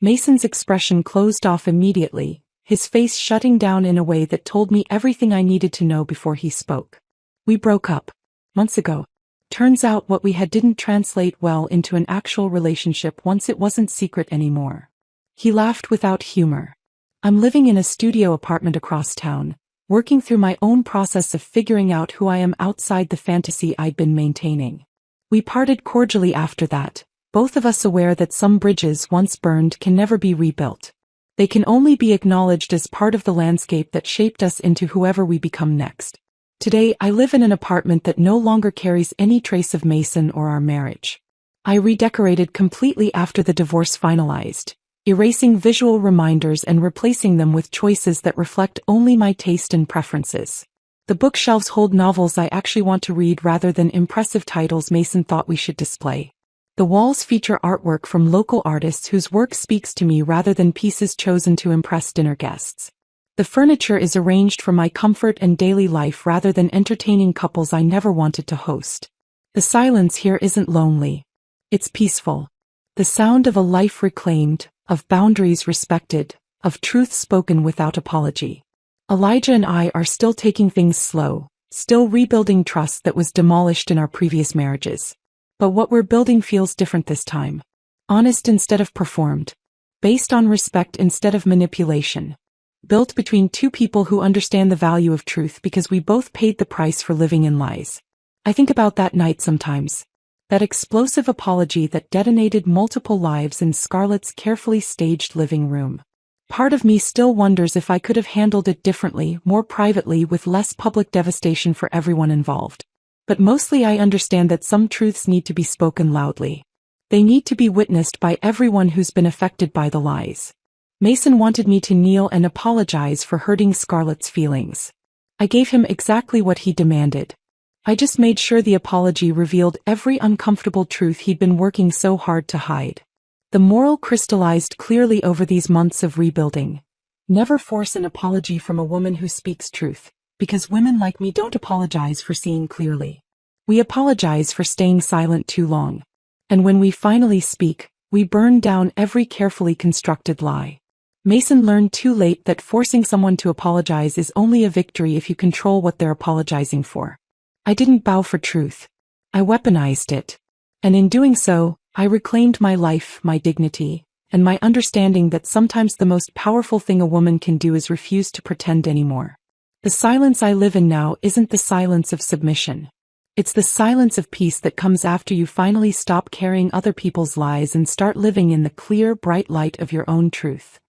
Mason's expression closed off immediately, his face shutting down in a way that told me everything I needed to know before he spoke. We broke up. Months ago. Turns out what we had didn't translate well into an actual relationship once it wasn't secret anymore. He laughed without humor. I'm living in a studio apartment across town, working through my own process of figuring out who I am outside the fantasy I'd been maintaining. We parted cordially after that, both of us aware that some bridges once burned can never be rebuilt. They can only be acknowledged as part of the landscape that shaped us into whoever we become next. Today I live in an apartment that no longer carries any trace of Mason or our marriage. I redecorated completely after the divorce finalized, erasing visual reminders and replacing them with choices that reflect only my taste and preferences. The bookshelves hold novels I actually want to read rather than impressive titles Mason thought we should display. The walls feature artwork from local artists whose work speaks to me rather than pieces chosen to impress dinner guests. The furniture is arranged for my comfort and daily life rather than entertaining couples I never wanted to host. The silence here isn't lonely. It's peaceful. The sound of a life reclaimed, of boundaries respected, of truth spoken without apology. Elijah and I are still taking things slow, still rebuilding trust that was demolished in our previous marriages. But what we're building feels different this time. Honest instead of performed. Based on respect instead of manipulation. Built between two people who understand the value of truth because we both paid the price for living in lies. I think about that night sometimes. That explosive apology that detonated multiple lives in Scarlett's carefully staged living room. Part of me still wonders if I could have handled it differently, more privately, with less public devastation for everyone involved. But mostly I understand that some truths need to be spoken loudly. They need to be witnessed by everyone who's been affected by the lies. Mason wanted me to kneel and apologize for hurting Scarlett's feelings. I gave him exactly what he demanded. I just made sure the apology revealed every uncomfortable truth he'd been working so hard to hide. The moral crystallized clearly over these months of rebuilding. Never force an apology from a woman who speaks truth, because women like me don't apologize for seeing clearly. We apologize for staying silent too long. And when we finally speak, we burn down every carefully constructed lie. Mason learned too late that forcing someone to apologize is only a victory if you control what they're apologizing for. I didn't bow for truth. I weaponized it. And in doing so, I reclaimed my life, my dignity, and my understanding that sometimes the most powerful thing a woman can do is refuse to pretend anymore. The silence I live in now isn't the silence of submission. It's the silence of peace that comes after you finally stop carrying other people's lies and start living in the clear, bright light of your own truth.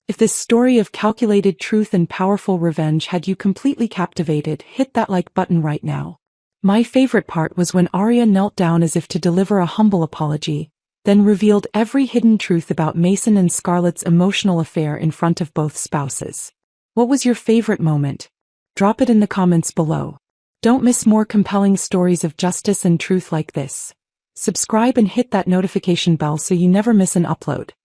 If this story of calculated truth and powerful revenge had you completely captivated, hit that like button right now. My favorite part was when Arya knelt down as if to deliver a humble apology, then revealed every hidden truth about Mason and Scarlett's emotional affair in front of both spouses. What was your favorite moment? Drop it in the comments below. Don't miss more compelling stories of justice and truth like this. Subscribe and hit that notification bell so you never miss an upload.